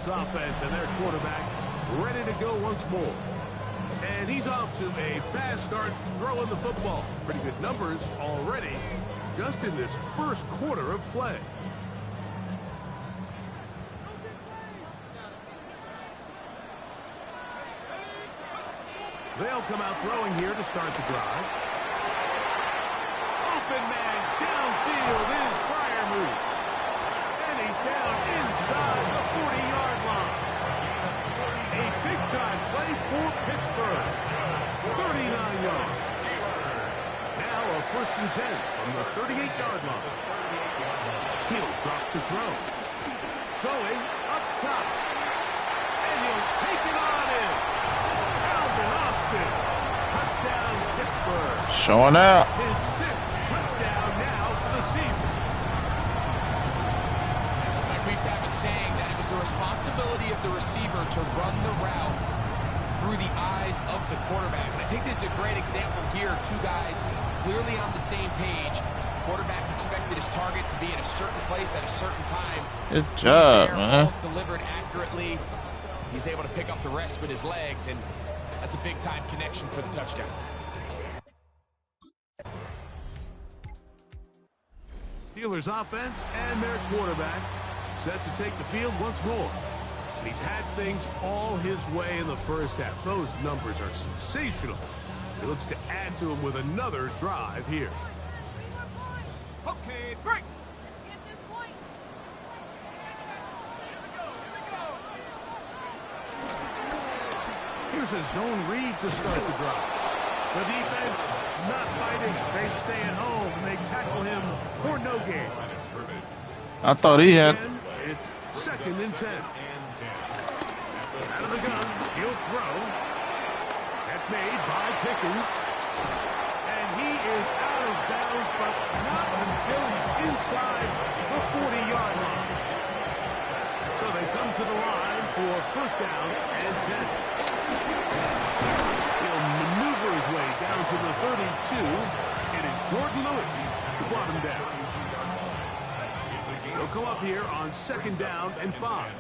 Steelers offense and their quarterback ready to go once more. And he's off to a fast start throwing the football. Pretty good numbers already just in this first quarter of play. They'll come out throwing here to start the drive. Open man downfield is Freiermuth. And he's down inside the 40-yard line. A big-time play for Pittsburgh. 39 yards. Now a 1st and 10 from the 38-yard line. He'll drop to throw. Going up top. And he'll take it on in. Touchdown, Pittsburgh. Showing out. His 6th touchdown now for the season. Like we used to have a saying that it was the responsibility of the receiver to run the route through the eyes of the quarterback. And I think this is a great example here. Two guys clearly on the same page. Quarterback expected his target to be in a certain place at a certain time. Good job, man. Ball's delivered accurately. He's able to pick up the rest with his legs, and that's a big-time connection for the touchdown. Steelers offense and their quarterback set to take the field once more. And he's had things all his way in the first half. Those numbers are sensational. He looks to add to them with another drive here. Okay, break. Here's a zone read to start the drive. The defense not fighting. They stay at home and they tackle him for no gain. I thought he had. It's 2nd and 10. Out of the gun, he'll throw. That's made by Pickens. And he is out of bounds, but not until he's inside the 40-yard line. So they come to the line for 1st down and 10. He'll maneuver his way down to the 32. It is Jordan Lewis who brought him down. He'll come up here on 2nd down and 5.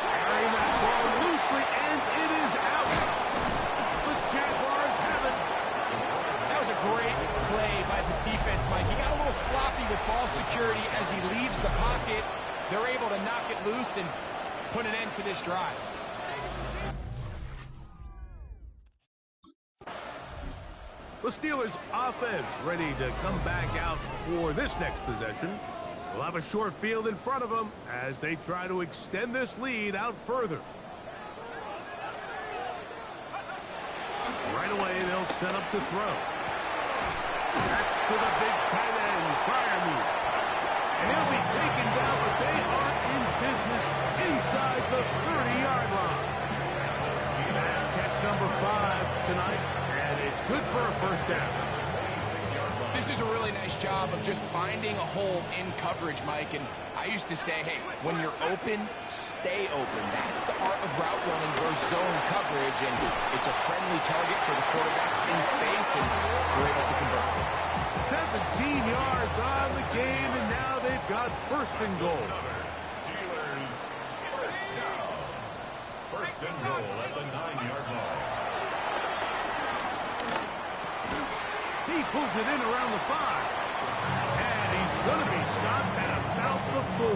Carrying that ball loosely, and it is out. The Jaguars have it. That was a great play by the defense, Mike. He got a little sloppy with ball security as he leaves the pocket. They're able to knock it loose and put an end to this drive. The Steelers offense ready to come back out for this next possession. They'll have a short field in front of them as they try to extend this lead out further. Right away, they'll set up to throw. That's to the big tight end, Freiermuth. And he'll be taken down, but they are in business inside the 30-yard line. That's catch number 5 tonight, and it's good for a 1st down. This is a really nice job of just finding a hole in coverage, Mike. And I used to say, hey, when you're open, stay open. That's the art of route running versus zone coverage. And it's a friendly target for the quarterback in space, and we're able to convert. 17 yards on the game, and now they've got 1st and goal. Steelers 1st down. 1st and goal at the 9-yard line. He pulls it in around the 5. And he's going to be stopped at about the 4.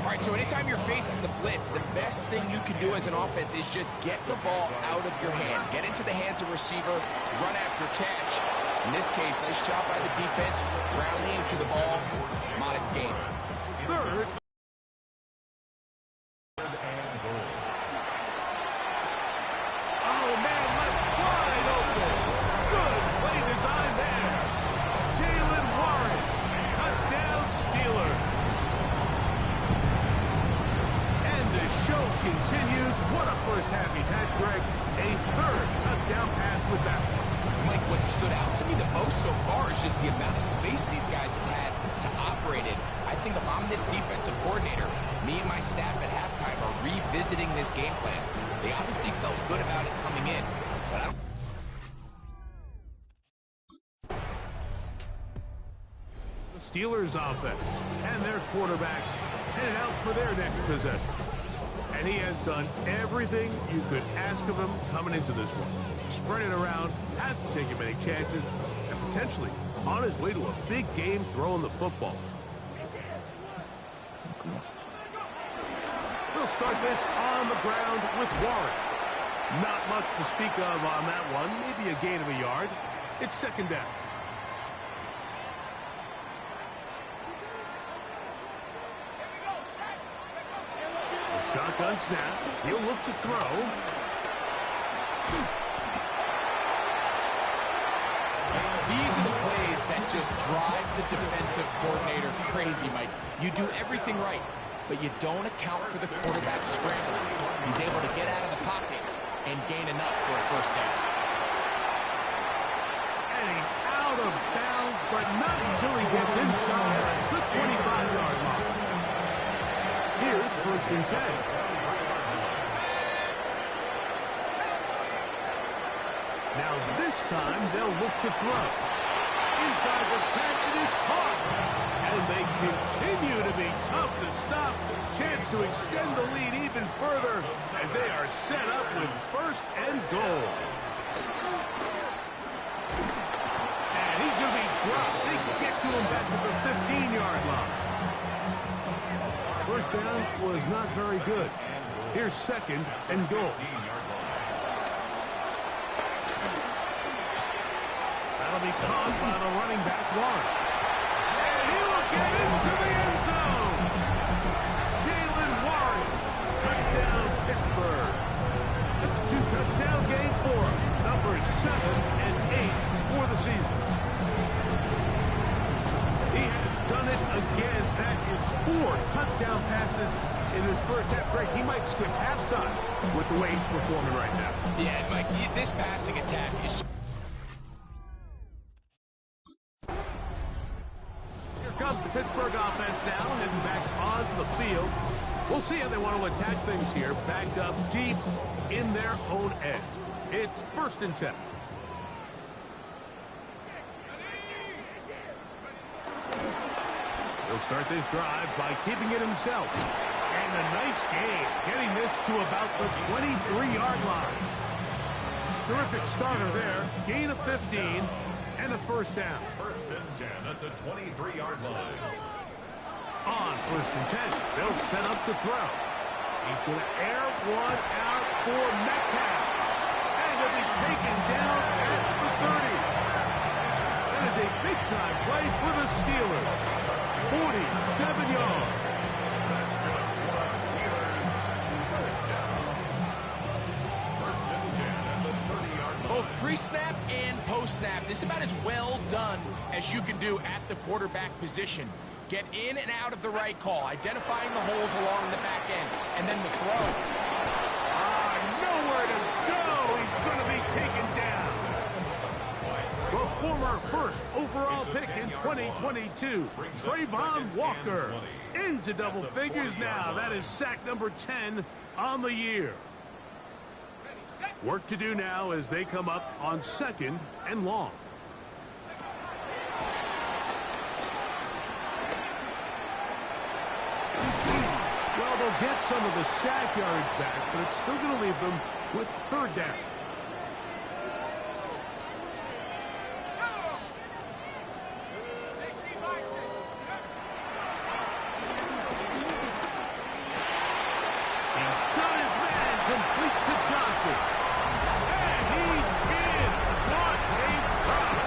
All right, so anytime you're facing the blitz, the best thing you can do as an offense is just get the ball out of your hand. Get into the hands of receiver, run after catch. In this case, nice job by the defense, rallying to the ball. Modest gain. 3rd. Oh, man, left wide open. Good play design there. Jalen Warren. Touchdown, Steelers. And the show continues. What a first half he's had, Greg. A 3rd touchdown pass with that one. Mike, what stood out to me the most so far is just the amount of space these guys have had to operate in. I think if I'm this defensive coordinator, me and my staff at halftime are revisiting this game plan. They obviously felt good about it coming in, but Steelers offense. And their quarterback headed out for their next possession. And he has done everything you could ask of him coming into this one. Spread it around, hasn't taken many chances, and potentially on his way to a big game throwing the football. We'll start this on the ground with Warren. Not much to speak of on that one. Maybe a gain of a yard. It's second down. The shotgun snap. He'll look to throw. These are the plays that just drive the defensive coordinator crazy, Mike. You do everything right, but you don't account for the quarterback scrambling. He's able to get out of the pocket and gain enough for a first down. And he's out of bounds, but not until he gets inside the 25-yard line. Here's first and 10. Now this time they'll look to throw. Inside the 10, it is caught. And they continue to be tough to stop. Chance to extend the lead even further as they are set up with first and goal. And he's going to be dropped. They get to him back to the 15-yard line. First down was not very good. Here's second and goal. That'll be caught by the running back, Warren. And he will get into the end zone. Jalen Warren. Touchdown, Pittsburgh. That's a 2-touchdown game for him. Numbers 7 and 8 for the season. He has done it again. That is 4 touchdown passes in his first half. Greg, he might skip halftime with the way he's performing right now. Yeah, Mike, this passing attack is... Comes the Pittsburgh offense now, heading back onto the field. We'll see how they want to attack things here, backed up deep in their own end. It's first and 10. He'll start this drive by keeping it himself. And a nice game, getting this to about the 23-yard line. Terrific starter there, gain of 15. And a first down. First and 10 at the 23-yard line. On first and 10, they'll set up to throw. He's going to air one out for Metcalf. And he'll be taken down at the 30. That is a big-time play for the Steelers. 47 yards. That's good for the Steelers. First down. First and 10 at the 30-yard line. Both pre-snap and post-snap, this is about as well done as you can do at the quarterback position. Get in and out of the right call, identifying the holes along the back end, and then the throw. Nowhere to go. He's going to be taken down. The former first overall pick in 2022, Trayvon Walker, into double figures now. That is sack number 10 on the year. Work to do now as they come up on second and long. Well, they'll get some of the sack yards back, but it's still going to leave them with third down. He's got his man complete to Johnson. And he's in. What a drop.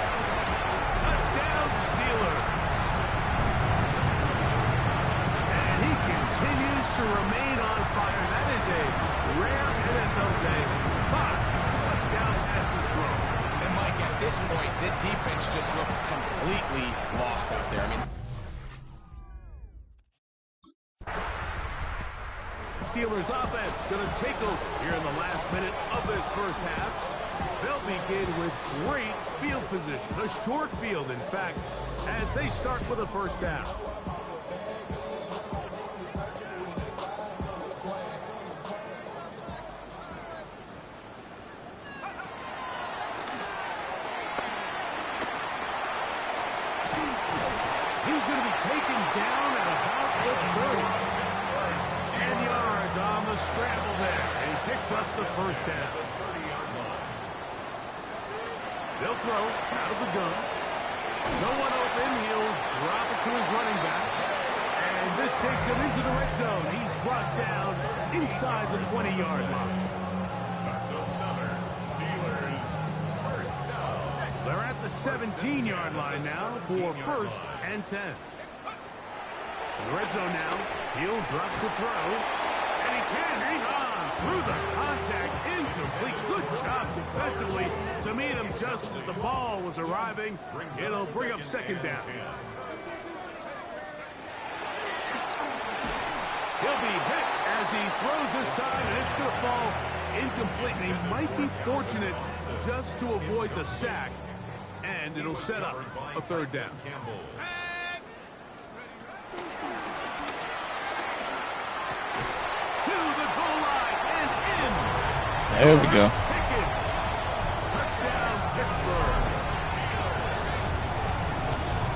Touchdown, Steelers. And he continues to remain on fire. That is a rare NFL day. 5 touchdown passes thrown. And Mike, at this point, the defense just looks completely lost out there. I mean, Steelers offense going to take over here in the last minute of this first half. They'll begin with great field position, a short field, in fact, as they start with a first down. He's going to first down. They'll throw out of the gun. No one open. He'll drop it to his running back. And this takes him into the red zone. He's brought down inside the 20-yard line. That's another Steelers first down. They're at the 17-yard line now for 1st and 10. In the red zone now. He'll drop to throw. And he can hang on through the contact. Incomplete. Good job defensively to meet him just as the ball was arriving. It'll bring up 2nd down. He'll be hit as he throws this time, and it's going to fall incomplete. And he might be fortunate just to avoid the sack, and it'll set up a 3rd down. To the goal line and in. There we go. Touchdown, Pittsburgh.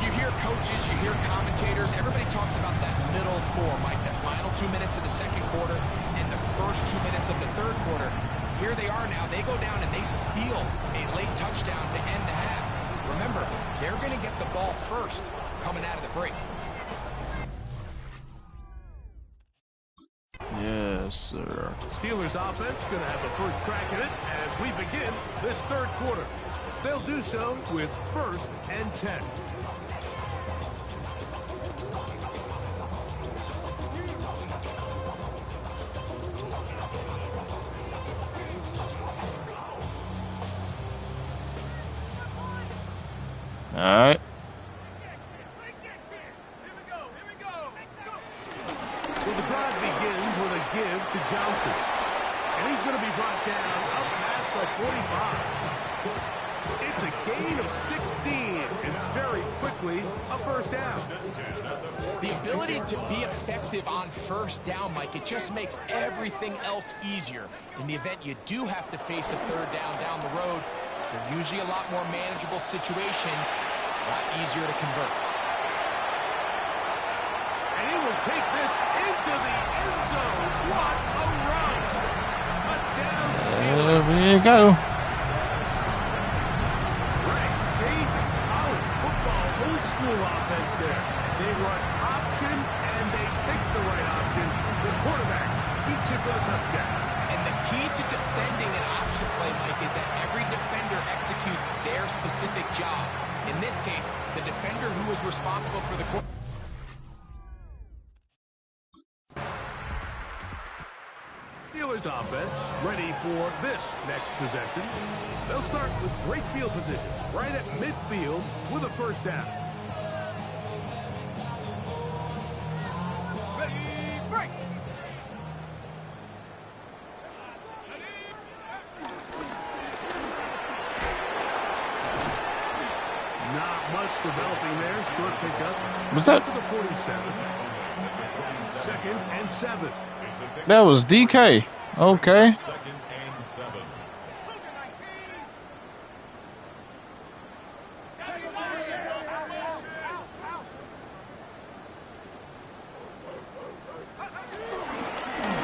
You hear coaches, you hear commentators, everybody talks about that middle 4, Mike, the final 2 minutes of the 2nd quarter and the first 2 minutes of the 3rd quarter. Here they are now. They go down and they steal a late touchdown to end the half. Remember, they're going to get the ball first coming out of the break. Yes, sir. Steelers offense going to have the first crack at it as we begin this 3rd quarter. They'll do so with 1st and 10. All right. So the drive begins with a give to Johnson. And he's going to be brought down up past the 45. It's a gain of 16 and very quickly a 1st down. The ability to be effective on 1st down, Mike, it just makes everything else easier. In the event you do have to face a 3rd down the road, they're usually a lot more manageable situations, a lot easier to convert. And he will take this into the end zone. What a run! Touchdown, Steelers. There we go. Right, shades of college football, old school offense there. They run option, and they pick the right option. The quarterback keeps it for the touchdown. And the key to defending an option play, Mike, is that every defender executes their specific job. In this case, the defender who is responsible for the quarterback. Steelers offense ready for this next possession. They'll start with great field position right at midfield with a 1st down. Ready, break! Not much developing there. Short pickup. Was that? To the 47. 2nd and 7. That was DK. Okay. 2nd and 7.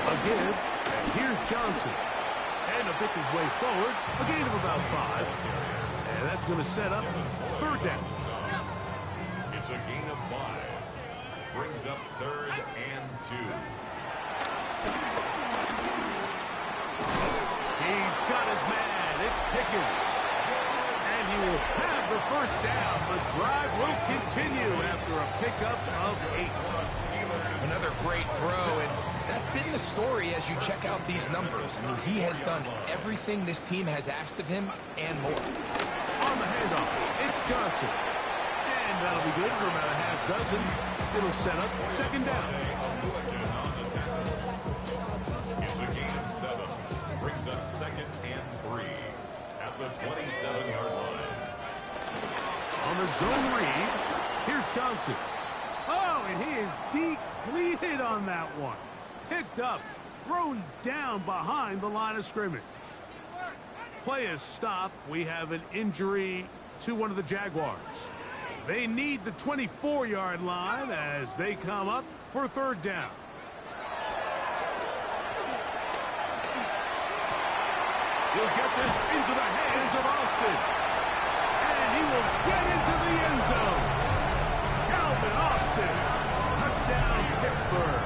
A give, and here's Johnson. And he'll pick his way forward. A gain of about 5. And that's going to set up 3rd down. It's a gain of 5. Brings up 3rd and 2. He's got his man. It's Pickens. And he will have the 1st down. The drive will continue after a pickup of 8. Another great throw, and that's been the story as you check out these numbers. I mean, he has done everything this team has asked of him and more. On the handoff, it's Johnson. And that'll be good for about a half dozen. It'll set up 2nd down. It's a gain of 7. Brings up 2nd and 3 at the 27-yard line. On the zone read, here's Johnson. Oh, and he is depleted on that one. Picked up, thrown down behind the line of scrimmage. Play is stopped. We have an injury to one of the Jaguars. They need the 24-yard line as they come up for 3rd down. He'll get this into the hands of Austin. And he will get into the end zone. Calvin Austin. Touchdown, Pittsburgh.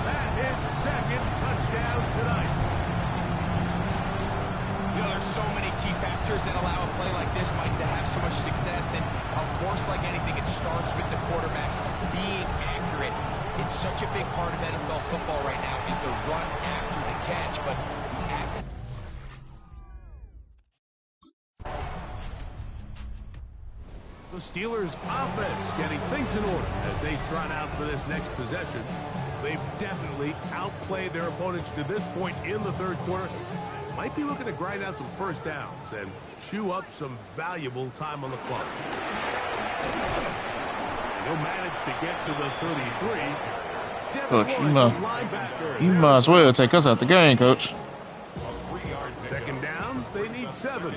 That is second touchdown tonight. You know, there's so many key factors that allow a play like this, Mike, to have so much success. And, of course, like anything, it starts with the quarterback being accurate. It's such a big part of NFL football right now is the run after the catch. But the Steelers offense getting things in order as they trot out for this next possession. They've definitely outplayed their opponents to this point in the third quarter. Might be looking to grind out some first downs and chew up some valuable time on the clock. And he'll manage to get to the 33. Coach, you might as well take us out the game, Coach. Second down, they need 7.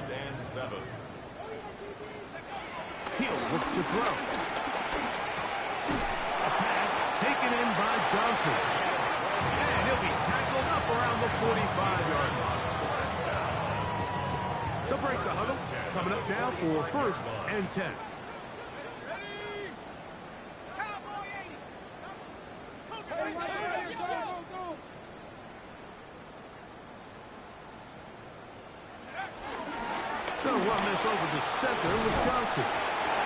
He'll look to throw. A pass taken in by Johnson. And he'll be tackled up around the 45-yard line. They'll break the huddle. Coming up now for 1st and 10. They'll run this over the center with Johnson.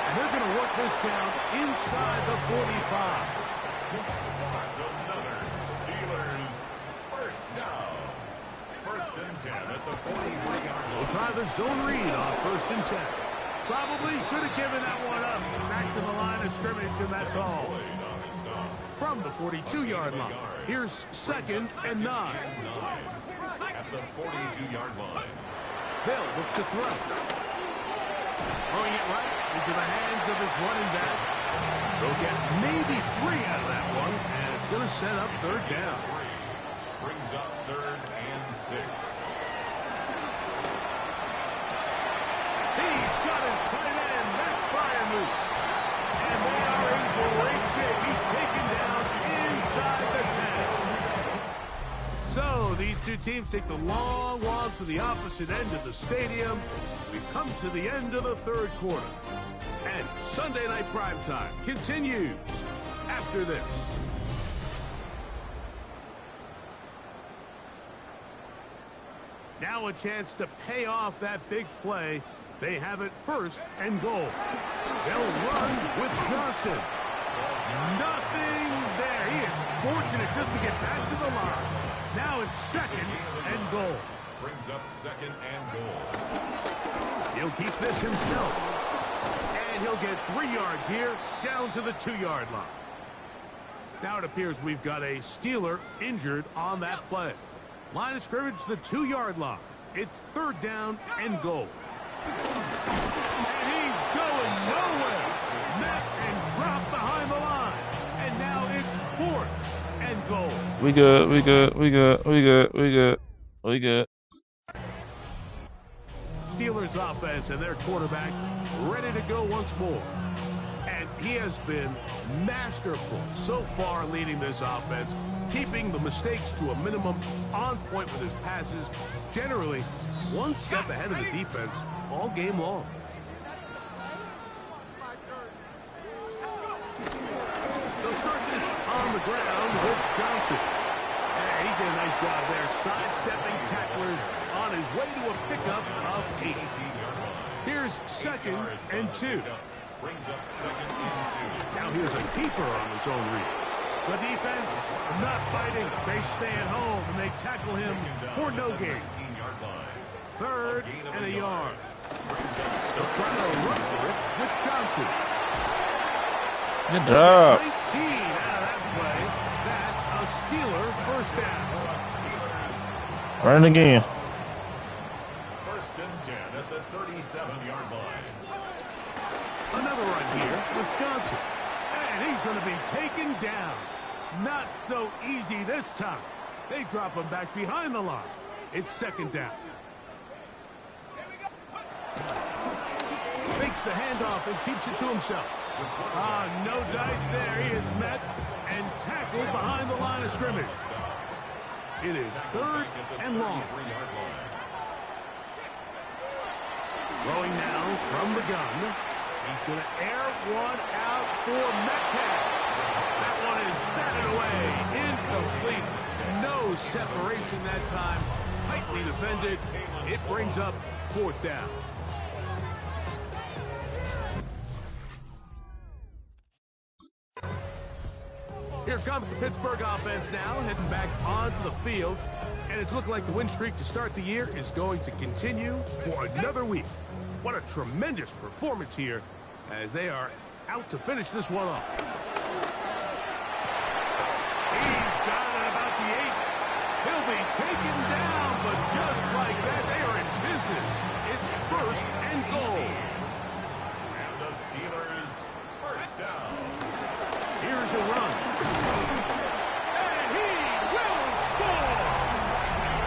And they're going to work this down inside the 45. That's another Steelers first down. 1st and 10 at the 43-yard line. We'll try the zone read on 1st and 10. Probably should have given that one up. Back to the line of scrimmage, and that's all. From the 42-yard line, here's 2nd and 9. At the 42-yard line. They'll look to throw. Throwing it right into the hands of his running back. They'll get maybe 3 out of that one, and it's going to set up 3rd down. Brings up 3rd and 6. He's got his tight end. That's Freiermuth. And they are in great shape. He's taken down inside the 10. So these two teams take the long walk to the opposite end of the stadium. We've come to the end of the 3rd quarter. And Sunday Night Primetime continues after this. Now a chance to pay off that big play. They have it 1st and goal. They'll run with Johnson. Nothing there. He is fortunate just to get back to the line. Now it's 2nd and goal. Brings up 2nd and goal. He'll keep this himself. And he'll get 3 yards here, down to the 2-yard line. Now it appears we've got a Steeler injured on that play. Line of scrimmage, the 2-yard line. It's 3rd down and goal. And he's going nowhere. Met and dropped behind the line. And now it's 4th and goal. We good. Steelers offense and their quarterback ready to go once more. And he has been masterful so far leading this offense, keeping the mistakes to a minimum, on point with his passes, generally one step ahead of the defense all game long. They'll start this on the ground with Johnson. And he did a nice job there, sidestepping tacklers on his way to a pickup of 8. Here's 2nd and 2. Brings up 2nd and 2. Now here's a keeper on his own read. The defense not fighting. They stay at home and they tackle him for no gain. 18-yard line. 3rd and a yard. They'll try to run for it with Johnson. Good job. 19 out of that play. That's a Steeler 1st down. Run again. 1st and 10 at the 37-yard line. Another run here with Johnson. And he's going to be taken down. Not so easy this time. They drop him back behind the line. It's 2nd down. Fakes the handoff and keeps it to himself. No dice there. He is met and tackled behind the line of scrimmage. It is 3rd and long. Throwing now from the gun. He's going to air one out for Metcalf. That one is batted away. Incomplete. No separation that time. Tightly defended. It brings up 4th down. Here comes the Pittsburgh offense now, heading back onto the field. And it's looking like the win streak to start the year is going to continue for another week. What a tremendous performance here as they are out to finish this one off. He's got it at about the 8. He'll be taken down, but just like that, they are in business. It's 1st and goal. And the Steelers, 1st down. Here's a run. And he will score!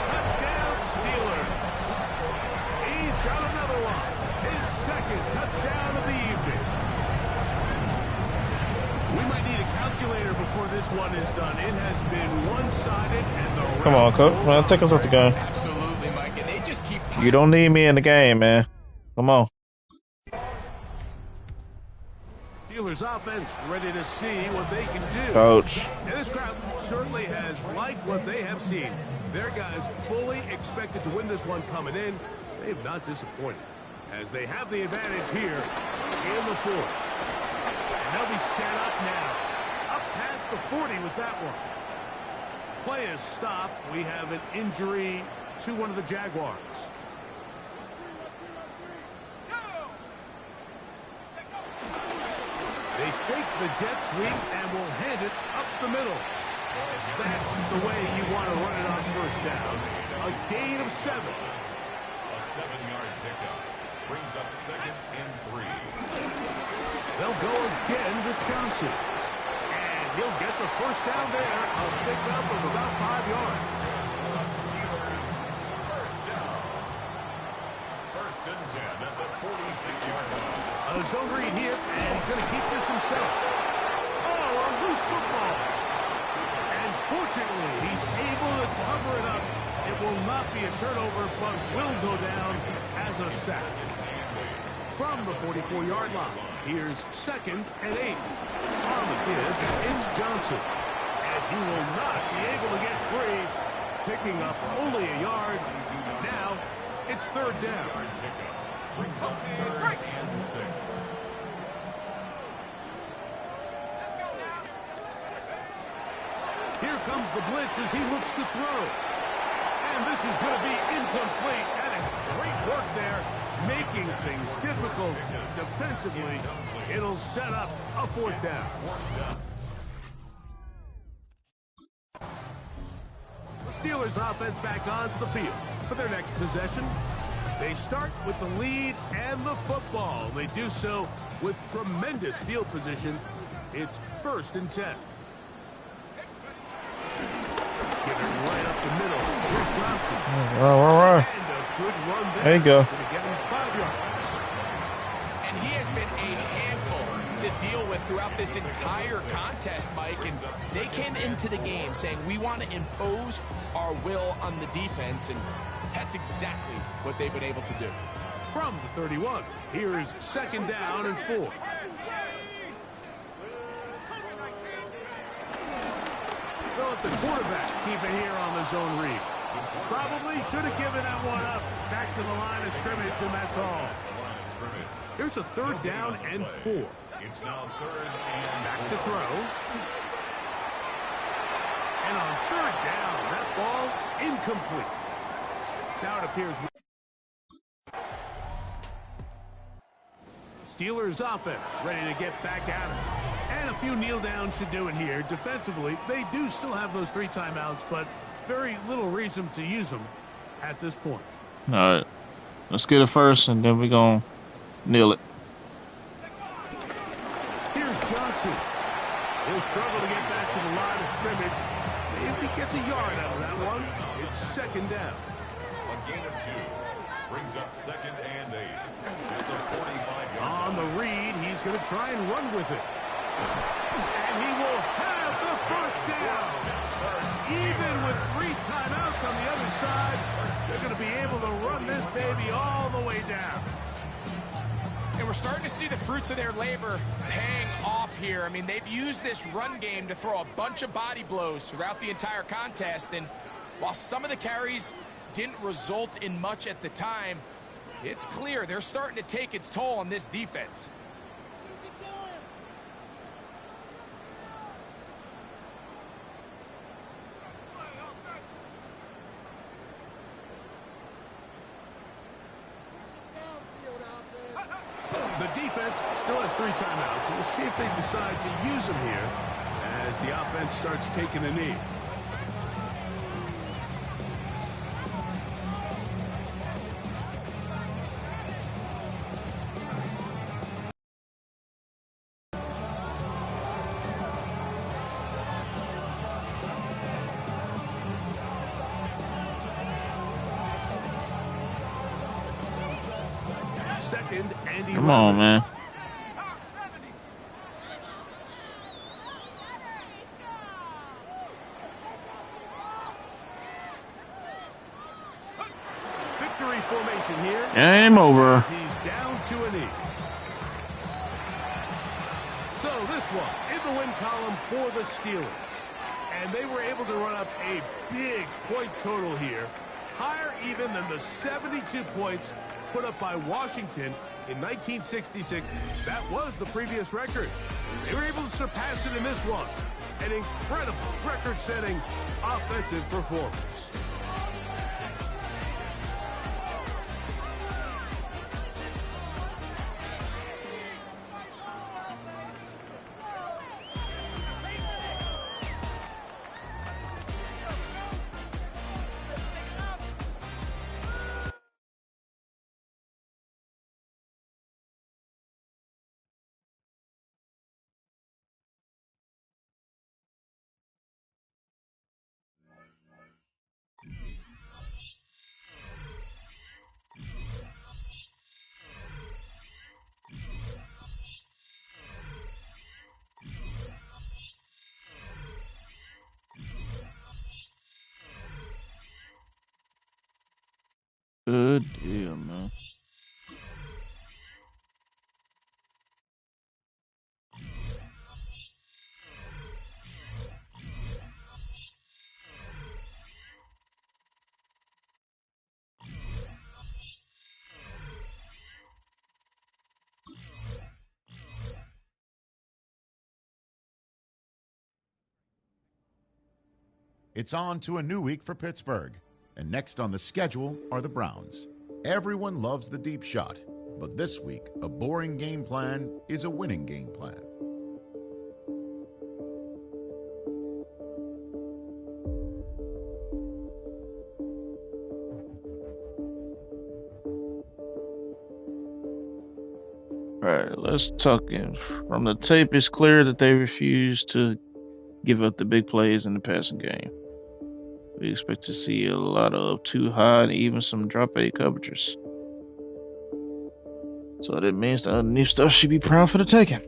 Touchdown, Steelers. He's got another one. His 2nd touchdown of the evening. We might need a calculator before this one is done. It has been one-sided, and the Come on, coach. Man, take us out the game. Absolutely, Mike. And they just keep... You don't need me in the game, man. Come on. Steelers offense ready to see what they can do. Coach. And this crowd certainly has liked what they have seen. Their guys fully expected to win this one coming in. They have not disappointed as they have the advantage here in the 4th. And they'll be set up now. Up past the 40 with that one. Play is stopped. We have an injury to one of the Jaguars. They fake the jet sweep and will hand it up the middle. That's the way you want to run it on 1st down. A gain of 7. A 7-yard pickup brings up 2nd and 3. They'll go again with Johnson. And he'll get the 1st down there. A pickup of about 5 yards. Steelers, 1st down. 1st and 10 at the 46-yard line. A zone read here, and he's going to keep this himself. Oh, a loose football. And fortunately, he's able to cover it up. It will not be a turnover, but will go down as a sack. From the 44-yard line, here's 2nd and 8. On the give, it's Johnson. And he will not be able to get free, picking up only a yard. Now, it's 3rd down. Brings up 3rd and 6. Here comes the blitz as he looks to throw. And this is going to be incomplete. That is great work there, making things difficult defensively. It'll set up a 4th down. The Steelers offense back onto the field for their next possession. They start with the lead and the football. They do so with tremendous field position. It's 1st and 10. Give it right up the middle. Here's Johnson. All right. And a good run there. There you go. Gonna get him 5 yards. And he has been a handful to deal with throughout this entire contest, Mike. And they came into the game saying, we want to impose our will on the defense. And that's exactly what they've been able to do. From the 31, here's 2nd down and 4. So at the quarterback, keep it here on the zone read. Probably should have given that one up. Back to the line of scrimmage, and that's all. Here's a 3rd down and 4. It's now 3rd and back to throw. And on 3rd down, that ball incomplete. Now it appears Steelers offense ready to get back at it. And a few kneel downs should do it here. Defensively, they do still have those 3 timeouts, but very little reason to use them at this point. All right. Let's get it first, and then we're going to kneel it. Here's Johnson. He'll struggle to get back to the line of scrimmage. If he gets a yard out of that one, it's 2nd down. a gain of 2. Brings up 2nd and 8. At the 45-yard line. On the read, he's going to try and run with it. And he will have the 1st down. Even with 3 timeouts on the other side, they're going to be able to run this baby all the way down. And we're starting to see the fruits of their labor paying off here. I mean, they've used this run game to throw a bunch of body blows throughout the entire contest. And while some of the carries didn't result in much at the time, it's clear they're starting to take its toll on this defense. The defense still has 3 timeouts. We'll see if they decide to use them here as the offense starts taking a knee. Second, Andy. Come on, man. Victory formation here. Game over. He's down to a knee. So this one in the win column for the Steelers. And they were able to run up a big point total here. Higher even than the 72 points put up by Washington in 1966. That was the previous record. They were able to surpass it in this one. An incredible record-setting offensive performance. Good deal, man. It's on to a new week for Pittsburgh. And next on the schedule are the Browns. Everyone loves the deep shot, but this week, a boring game plan is a winning game plan. Alright, let's talk in. From the tape, it's clear that they refuse to give up the big plays in the passing game. We expect to see a lot of too high and even some drop 8 coverages. So that means the underneath stuff should be prime for the taking.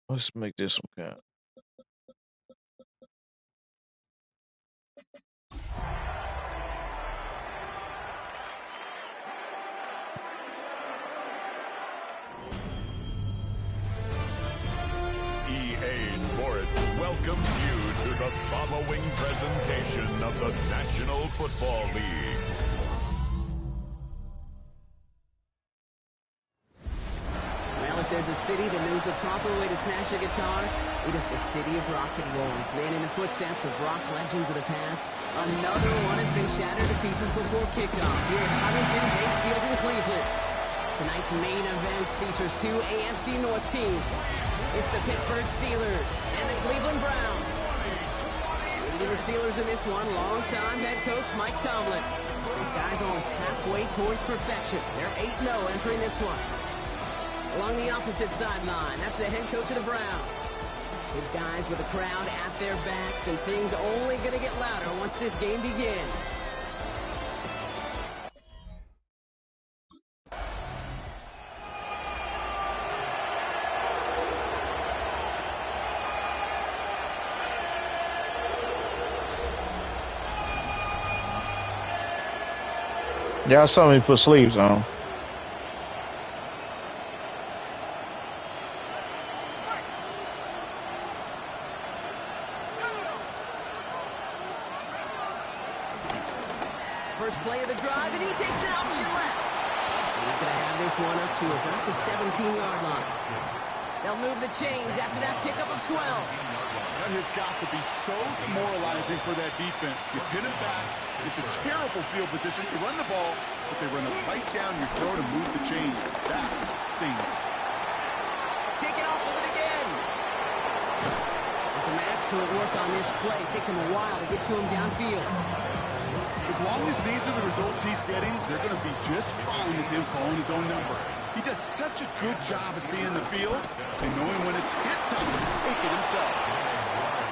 Let's make this one count. EA Sports welcomes you to the following presentation of the National Football League. Well, if there's a city that knows the proper way to smash a guitar, it is the city of rock and roll. Man in the footsteps of rock legends of the past, another one has been shattered to pieces before kickoff here at Huntington Bank Field in Cleveland. Tonight's main event features two AFC North teams. It's the Pittsburgh Steelers and the Cleveland Browns. Leading the Steelers in this one, longtime head coach Mike Tomlin. These guys almost halfway towards perfection. They're 8-0 entering this one. Along the opposite sideline, that's the head coach of the Browns. His guys with the crowd at their backs, and things only going to get louder once this game begins. Y'all saw me put sleeves on. First play of the drive, and he takes an option left. He's going to have this one up to about the 17-yard line. They'll move the chains after that pickup of 12. That has got to be so demoralizing for that defense. You pin it back. It's a terrible field position. You run the ball, but they run it right down your throat and move the chains. That stings. Taking off with it again. And some excellent work on this play. It takes him a while to get to him downfield. As long as these are the results he's getting, they're going to be just fine with him calling his own number. He does such a good job of seeing the field and knowing when it's his time to take it himself.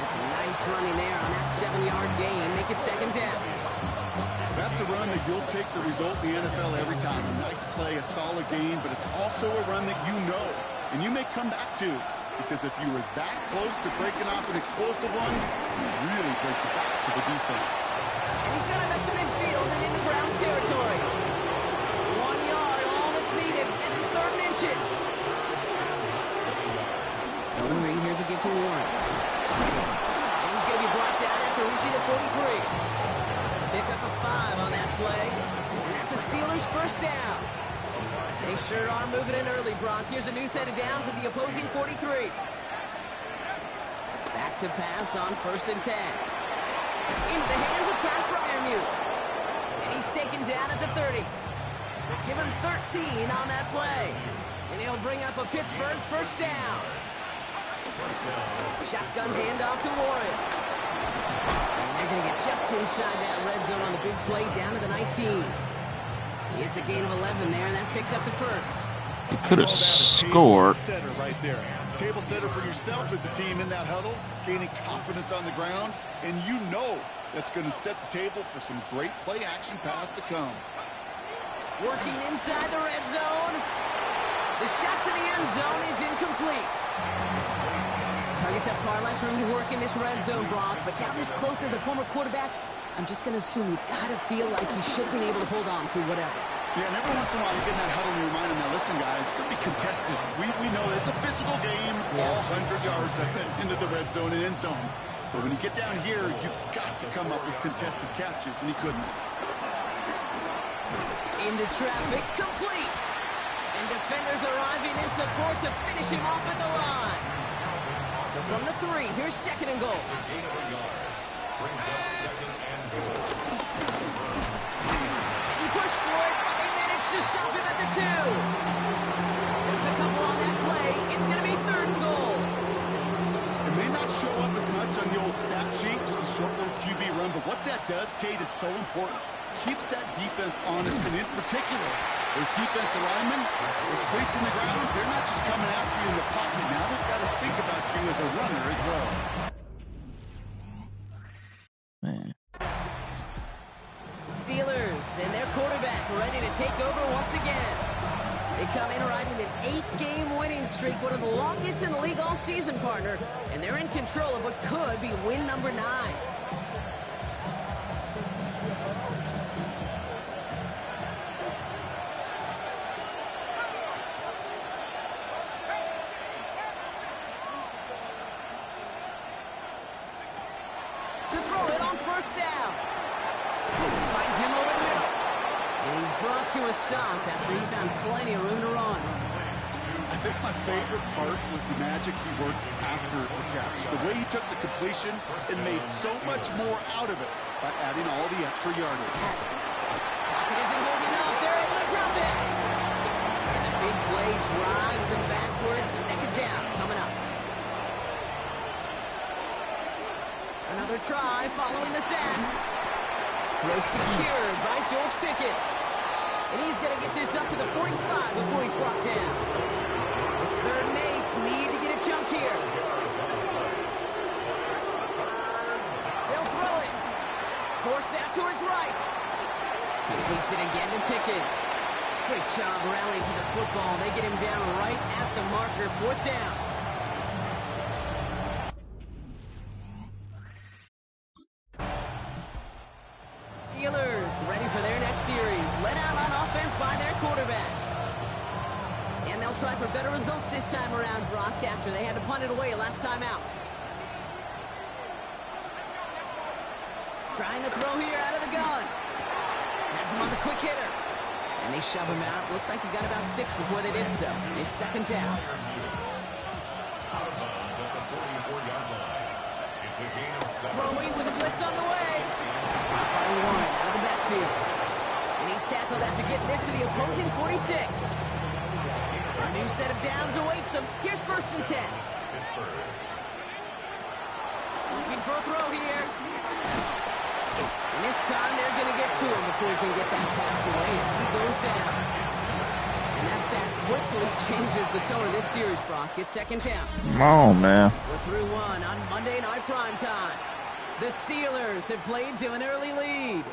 It's a nice running there on that 7-yard gain. Make it second down. That's a run that you'll take the result in the NFL every time. A nice play, a solid gain, but it's also a run that you know and you may come back to, because if you were that close to breaking off an explosive one, you really break the backs of the defense. And he's got enough to midfield and into Browns territory. 1 yard, all that's needed. This is 3rd and inches. Over the ring, here's a give to Warren. And he's going to be brought down after reaching the 43. Pick up a 5 on that play. And that's a Steelers first down. They sure are moving in early, Brock. Here's a new set of downs at the opposing 43. Back to pass on 1st and 10. Into the hands of Pat Fryermuth. And he's taken down at the 30. Give him 13 on that play. And he'll bring up a Pittsburgh first down. Shotgun handoff to Warren. And they're going to get just inside that red zone on the big play down to the 19. It's a gain of 11 there, and that picks up the first. He could have scored. Table setter right there. Table setter for yourself as a team in that huddle, gaining confidence on the ground, and you know that's going to set the table for some great play action pass to come. Working inside the red zone. The shot to the end zone is incomplete. Targets have far less room to work in this red zone, Brock, but down this close as a former quarterback, I'm just going to assume you got to feel like he should have been able to hold on through whatever. Yeah, and every once in a while you get in that huddle and you remind him, now listen, guys, it's going to be contested. We know it's a physical game, all 100 yards into the red zone and end zone. But when you get down here, you've got to come up with contested catches, and he couldn't. Into traffic, complete. And defenders arriving in support to finish him off at the line. So from the 3, here's 2nd and goal. He pushed for it, but they managed to stop him at the 2. Just a couple on that play. It's going to And what that does, Kate, is so important. Keeps that defense honest, and in particular, those defensive linemen, those cleats in the ground, they're not just coming after you in the pocket. Now they've got to think about you as a runner as well. Man. Steelers and their quarterback ready to take over once again. They come in riding an 8-game winning streak, one of the longest in the league all season, partner, and they're in control of what could be win number 9. To throw it on first down. Finds him over the middle. And he's brought to a stop after he found plenty of room to run. I think my favorite part was the magic he worked after the catch. The way he took the completion and made so much more out of it by adding all the extra yardage. Pocket isn't holding up. They're able to drop it. And the big play drives them backwards. Second down coming up. Another try following the sack. Throw secured by George Pickett. And he's going to get this up to the 45 before he's brought down. It's third and 8. Need to get a chunk here. They'll throw it. Forced out to his right. Completes it again to Pickett. Great job rallying to the football. They get him down right at the marker. Fourth down. Steelers ready for their next series. Led out on offense by their quarterback. And they'll try for better results this time around, Brock, after they had to punt it away last time out. Trying to throw here out of the gun. Has him on the quick hitter. And they shove him out. Looks like he got about 6 before they did so. It's second down. Throwing with a blitz on the way. By 1 out of the backfield. And he's tackled after getting this to the opposing 46. A new set of downs awaits him. Here's first and 10. Looking for a throw here. And this time they're going to get to him before he can get that pass away as he goes down. And that sack quickly changes the tone of this series, Brock. It's second down. Come on, man. We're through one on Monday Night Primetime. The Steelers have played to an early lead.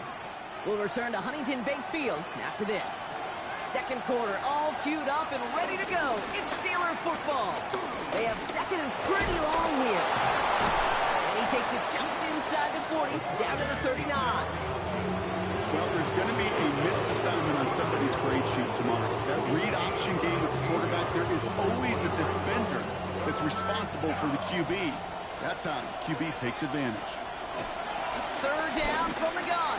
We'll return to Huntington Bank Field after this. Second quarter, all queued up and ready to go. It's Steeler football. They have second and pretty long here. And he takes it just inside the 40, down to the 39. Well, there's going to be a missed assignment on somebody's grade sheet tomorrow. That read option game with the quarterback, there is always a defender that's responsible for the QB. That time, QB takes advantage. Third down from the gun.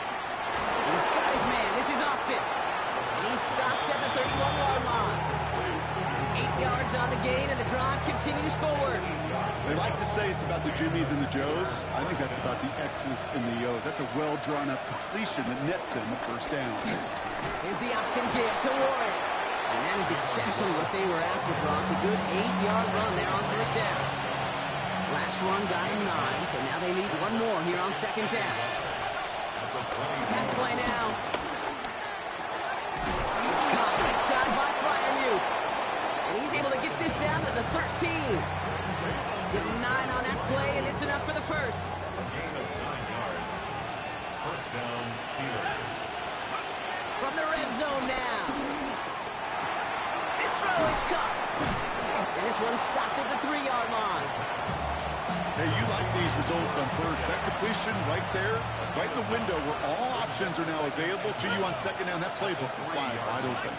He's got his man. This is Austin. And he's stopped at the 31-yard line. 8 yards on the gain, and the drive continues forward. They like to say it's about the Jimmies and the Joes. I think that's about the X's and the O's. That's a well-drawn-up completion that nets them a first down. Here's the option give to Warren. And that is exactly what they were after, Brock. A good 8-yard run there on first down. Last run got him 9, so now they need one more here on second down. Pass play now. It's caught inside by Fryermuth. And he's able to get this down to the 13. Give him 9 on that play, and it's enough for the first. Gain of 9 yards. First down, Steelers. From the red zone now. This throw is caught. And this one stopped at the 3-yard line. Hey, you like these results on first. That completion right there, right in the window where all options are now available to you on second down. That playbook wide open.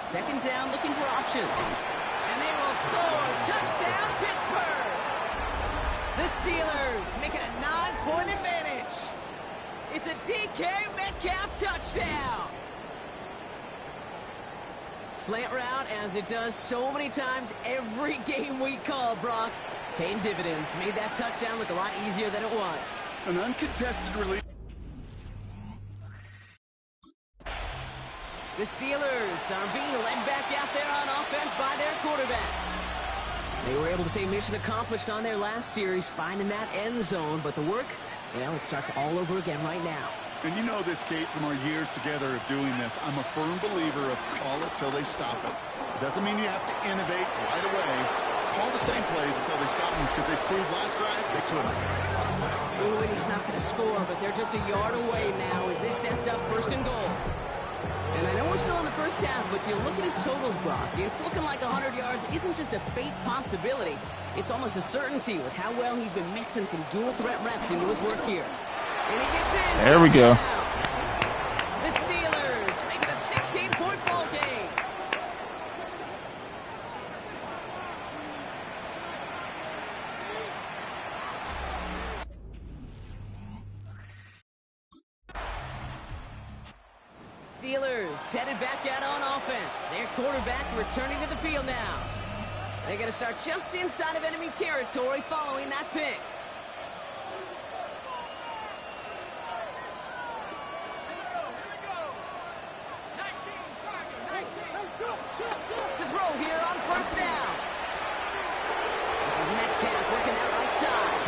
Second down, looking for options. And they will score. Touchdown, Pittsburgh. The Steelers make it a 9-point advantage. It's a DK Metcalf touchdown. Slant route, as it does so many times every game we call, Brock. Paying dividends. Made that touchdown look a lot easier than it was. An uncontested release. The Steelers are being led back out there on offense by their quarterback. They were able to say mission accomplished on their last series, finding that end zone. But the work, well, it starts all over again right now. And you know this, Kate, from our years together of doing this. I'm a firm believer of call it till they stop it. It doesn't mean you have to innovate right away. Call the same plays until they stop them, because they proved last drive they couldn't. Ooh, and he's not going to score, but they're just a yard away now as this sets up 1st and goal. And I know we're still in the first half, but you look at his totals, Brock. It's looking like 100 yards isn't just a fate possibility. It's almost a certainty with how well he's been mixing some dual threat reps into his work here. And he gets in. There we go. The Steelers make it a 16-point ball game. Steelers headed back out on offense. Their quarterback returning to the field now. They're going to start just inside of enemy territory following that pick. To throw here on 1st down. This is Metcalf working that right side.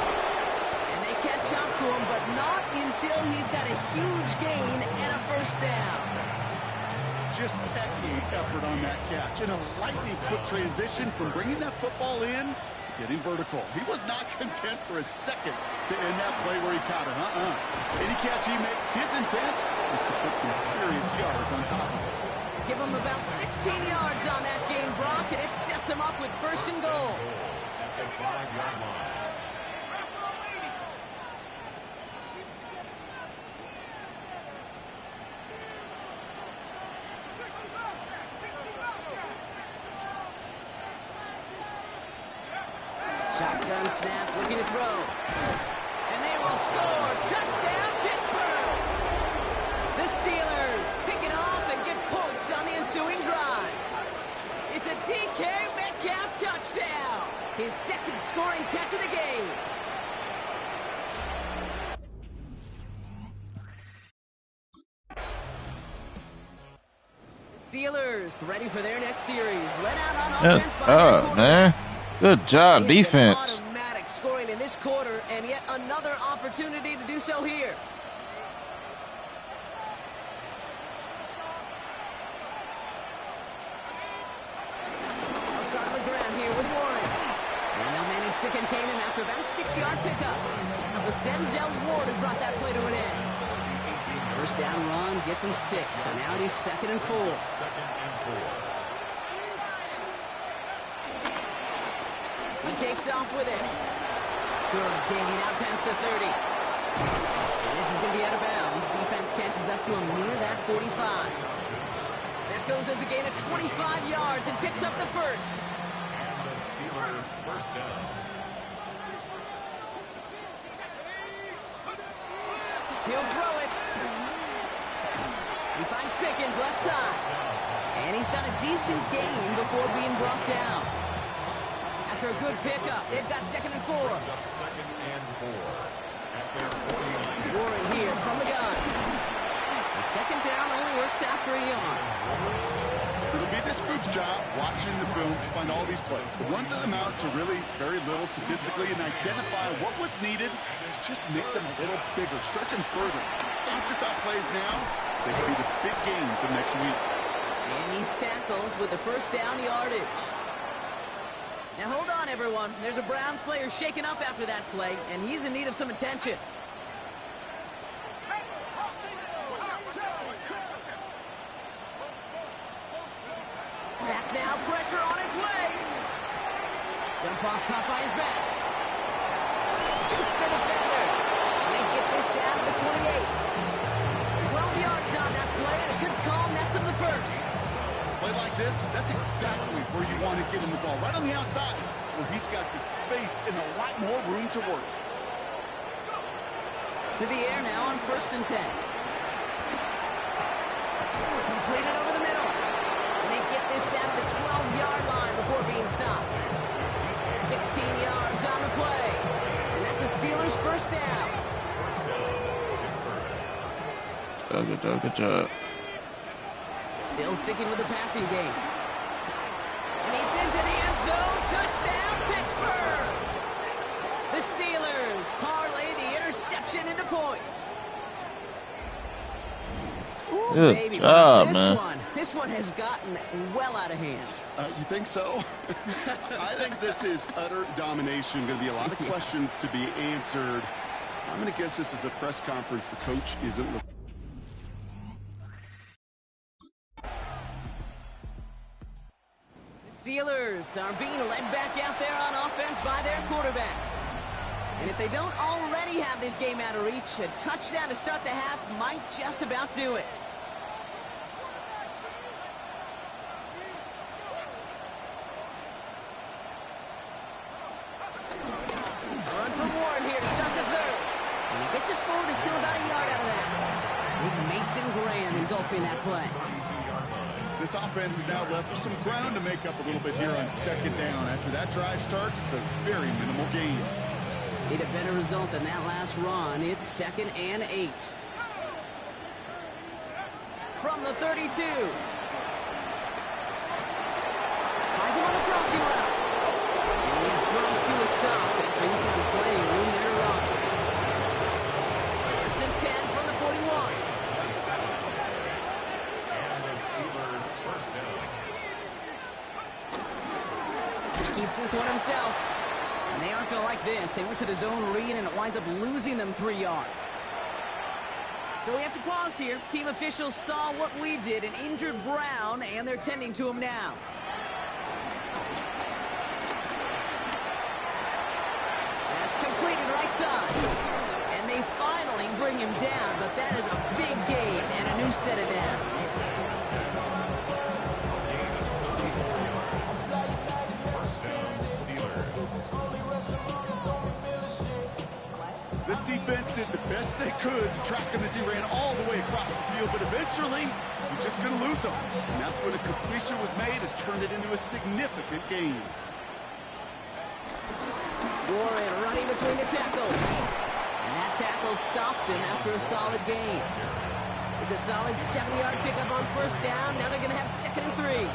And they catch up to him, but not until he's got a huge gain and a 1st down. Just excellent effort on that catch. And a lightning quick transition from bringing that football in to getting vertical. He was not content for a second to end that play where he caught it. Any catch he makes, his intent is to put some serious yards on top of it. Give him about 16 yards on that gain, Brock, and it sets him up with 1st and goal. At the 5-yard line. Shotgun snap, looking to throw. And they will score. Touchdown, Pittsburgh! The Steelers pick it off and get points on the ensuing drive. It's a DK Metcalf touchdown. His 2nd scoring catch of the game. Steelers ready for their next series. Let out on offense by their quarterback. Man. Good job, defense. Automatic scoring in this quarter, and yet another opportunity to do so here. I'll start on the ground here with Warren. And they'll manage to contain him after about a 6-yard pickup. It was Denzel Ward who brought that play to an end. 1st down run gets him 6, so now it is 2nd and 4. 2nd and 4. He takes off with it. Good gain out past the 30. And this is going to be out of bounds. Defense catches up to him near that 45. That goes as a gain of 25 yards and picks up the 1st. And the Steeler 1st down. He'll throw it. He finds Pickens left side. And he's got a decent gain before being brought down. After a good pickup, they've got 2nd and 4. Up 2nd and 4 at their 49. Warren here from the gun. And 2nd down only works after a yard. It'll be this group's job watching the film to find all these plays. The ones that amount to really very little statistically, and identify what was needed to just make them a little bigger, stretch them further. Afterthought plays now, they could be the big gains of next week. And he's tackled with the 1st down yardage. Now hold on, everyone. There's a Browns player shaken up after that play, and he's in need of some attention. Back now, pressure on its way. Dump off, caught by his back. Juke the defender. And they get this down to the 28. 12 yards on that play, and a good call nets him the 1st. Play like this, that's exactly where you want to get him the ball, right on the outside, where he's got the space and a lot more room to work. To the air now on 1st and 10. Completed over the middle. And they get this first down. Good job, good job. Still sticking with the passing game. And he's into the end zone. Touchdown, Pittsburgh! The Steelers parlay the interception into points. Ooh, Good baby, job, man. This one has gotten well out of hand. You think so? I think this is utter domination. Going to be a lot of questions to be answered. I'm going to guess this is a press conference the coach isn't looking. Steelers are being led back out there on offense by their quarterback. And if they don't already have this game out of reach, a touchdown to start the half might just about do it. Run from Warren here to start the third. And he gets it forward to still about a yard out of that. Big Mason Graham engulfing that play. This offense is now left with some ground to make up a little bit here on second down. After that drive starts, the very minimal gain. Need a better result than that last run. It's 2nd and 8. From the 32. Finds him on the crossing route. And he's brought to a stop. And he can play room there to run. 1st and 10 from the 41. He keeps this one himself. And they aren't going to like this. They went to the zone read, and it winds up losing them 3 yards. So we have to pause here. Team officials saw what we did, an injured Brown, and they're tending to him now. That's completed right side. And they finally bring him down, but that is a big gain and a new set of downs. This defense did the best they could to track him as he ran all the way across the field, but eventually, you're just going to lose him. And that's when a completion was made and turned it into a significant gain. Warren running between the tackles. And that tackle stops him after a solid gain. It's a solid 70-yard pickup on first down. Now they're going to have 2nd and 3.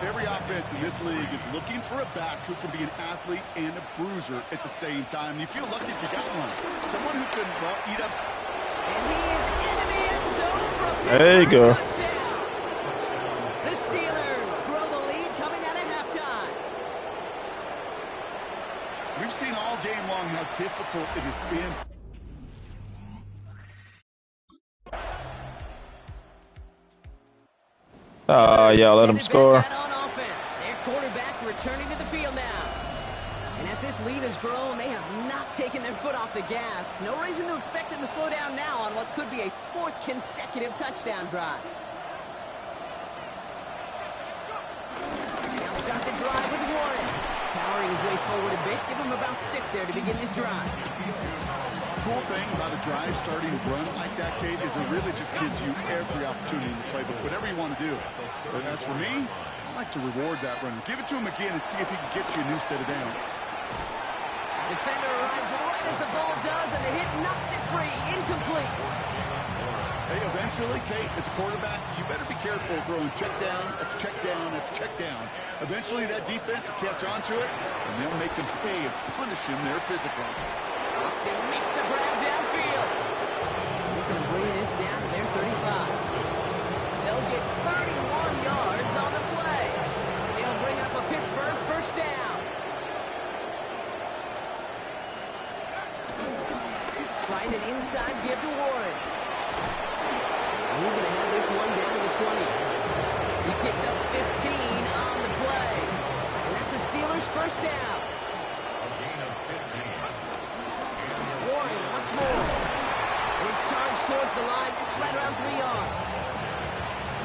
Every offense in this league is looking for a back who can be an athlete and a bruiser at the same time. You feel lucky if you got one. Someone who can eat up. And he is into the end zone for a There you go. touchdown. The Steelers grow the lead coming out of halftime. We've seen all game long how difficult it has been. Yeah, let him score. On offense. Their quarterback returning to the field now. And as this lead has grown, they have not taken their foot off the gas. No reason to expect them to slow down now on what could be a 4th consecutive touchdown drive. Now start the drive with Warren. Powering his way forward a bit. Give him about 6 there to begin this drive. Cool thing about a drive starting run like that, Kate, is it really just gives you every opportunity in the playbook, whatever you want to do. But as for me, I like to reward that run. Give it to him again and see if he can get you a new set of downs. Defender arrives right as the ball does, and the hit knocks it free. Incomplete. Hey, eventually, Kate, as a quarterback, you better be careful throwing check down after check down after check down. Eventually, that defense will catch on to it, and they'll make him pay and punish him there physically. Austin makes the grab downfield. He's going to bring this down to their 35. They'll get 31 yards on the play. They'll bring up a Pittsburgh first down. Find an inside give to Warren. He's going to have this one down to the 20. He picks up 15 on the play. And that's a Steelers first down. Warren once more. And he's charged towards the line. That's right around 3 yards.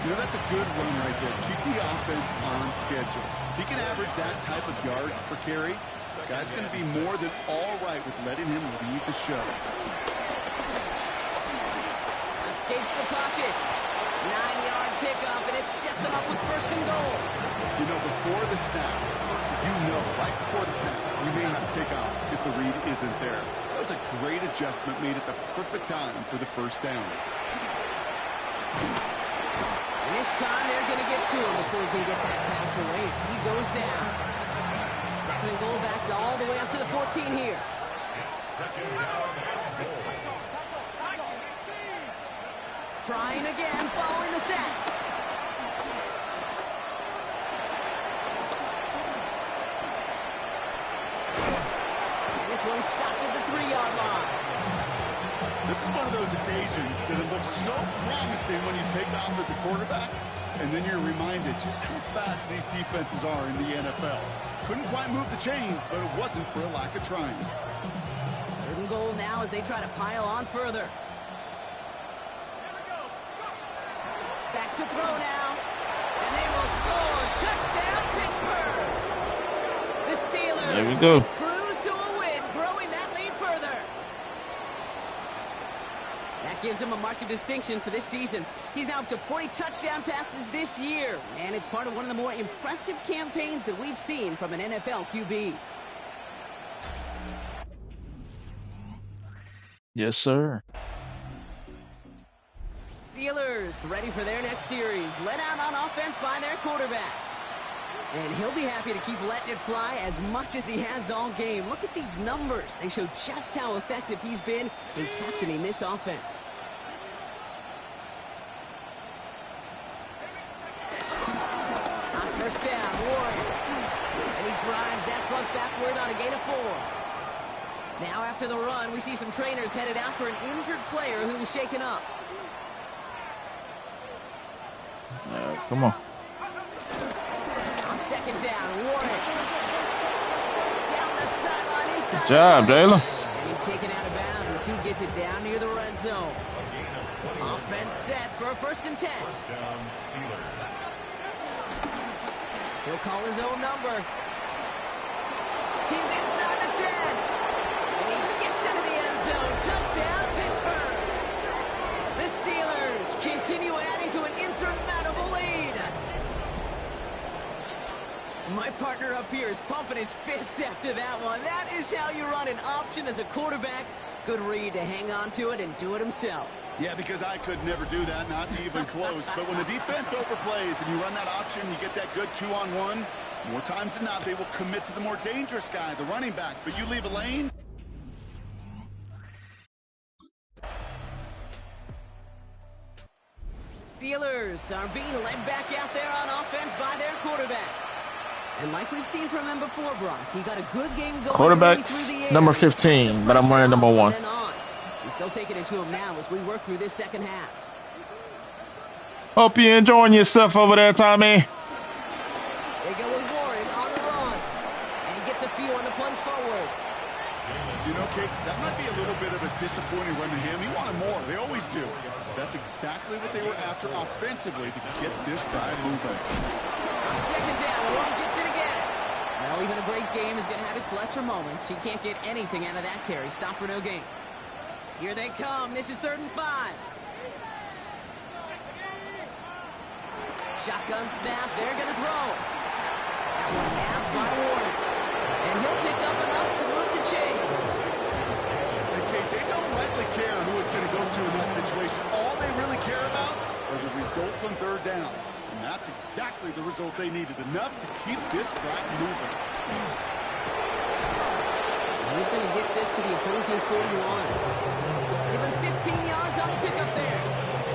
You know, that's a good run right there. Keep the offense on schedule. If he can average that type of yards per carry, this guy's going to be more than all right with letting him lead the show. Escapes the pocket. 9-yard pickup, and blitz sets him up with first and goal. You know, before the snap, right before the snap, you may have to take off if the read isn't there. That was a great adjustment made at the perfect time for the first down. And this time they're going to get to him before he can get that pass away as he goes down. Second and goal back to all the way up to the 14 here. Second down and goal. Trying again, following the sack. And this one stopped at the 3-yard line. This is one of those occasions that it looks so promising when you take off as a quarterback, and then you're reminded just how fast these defenses are in the NFL. Couldn't quite move the chains, but it wasn't for a lack of trying. Third and goal now as they try to pile on further. Back to throw now. And they will score. Touchdown, Pittsburgh. The Steelers There we go. cruise to a win, growing that lead further. That gives him a marked distinction for this season. He's now up to 40 touchdown passes this year. And it's part of one of the more impressive campaigns that we've seen from an NFL QB. Yes, sir. Steelers ready for their next series. Let out on offense by their quarterback. And he'll be happy to keep letting it fly as much as he has all game. Look at these numbers. They show just how effective he's been in captaining this offense. On first down, Warren. And he drives that front backward on a gain of 4. Now after the run, we see some trainers headed out for an injured player who was shaken up. Come on. On second down, Warren. Down the sideline inside. Good job, Jayla. And he's taken out of bounds as he gets it down near the red zone. Offense set for a 1st and 10. He'll call his own number. He's inside the 10. And he gets into the end zone. Touchdown, Pittsburgh. The Steelers continue adding to an insurmountable lead. My partner up here is pumping his fist after that one. That is how you run an option as a quarterback. Good read to hang on to it and do it himself. Yeah, because I could never do that, not even close. But when the defense overplays and you run that option, you get that good 2-on-1. More times than not, they will commit to the more dangerous guy, the running back. But you leave a lane. Steelers are being led back out there on offense by their quarterback. And like we've seen from him before, Brock, he got a good game going. Quarterback through the air. number 15, but I'm wearing number 1. He's still taking it to him now as we work through this second half. Hope you're enjoying yourself over there, Tommy. They go with Warren on the run. And he gets a few on the plunge forward. You know, Kate, that might be a little bit of a disappointing run to him. He wanted more. They always do. That's exactly what they were after offensively to get this drive moving. On second down, Warren gets it again. Well, even a great game is going to have its lesser moments. He can't get anything out of that carry. Stop for no gain. Here they come. This is 3rd and 5. Shotgun snap. They're going to throw. That one nabbed by Warren. And he'll pick up enough to move the chains. They don't likely care who it's going to go to in that situation. All they really care about are the results on 3rd down. And that's exactly the result they needed. Enough to keep this drive moving. He's going to get this to the opposing 41. Give him 15 yards on the pickup there.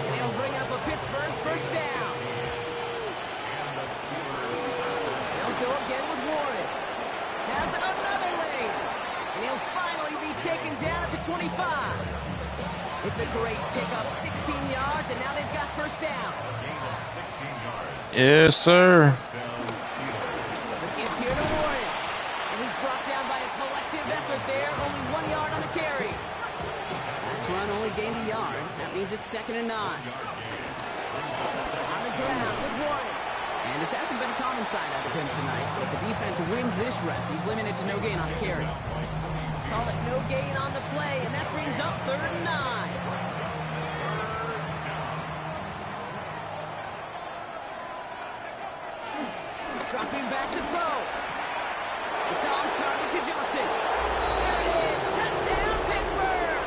And he'll bring up a Pittsburgh 1st down. They'll go again with Warren. Has another lane. And he'll finally be taken down at the 25. It's a great pickup, 16 yards, and now they've got 1st down. Yes, sir. The give here to Warren. And he's brought down by a collective effort there. Only 1 yard on the carry. Last run only gained a yard. That means it's 2nd and 9. On the ground with Warren. And this hasn't been a common sight out of him tonight. But if the defense wins this rep, he's limited to no gain on the carry. Call it no gain on the play, and that brings up 3rd and 9. Dropping back to throw. It's on target to Johnson. There it is. Touchdown, Pittsburgh.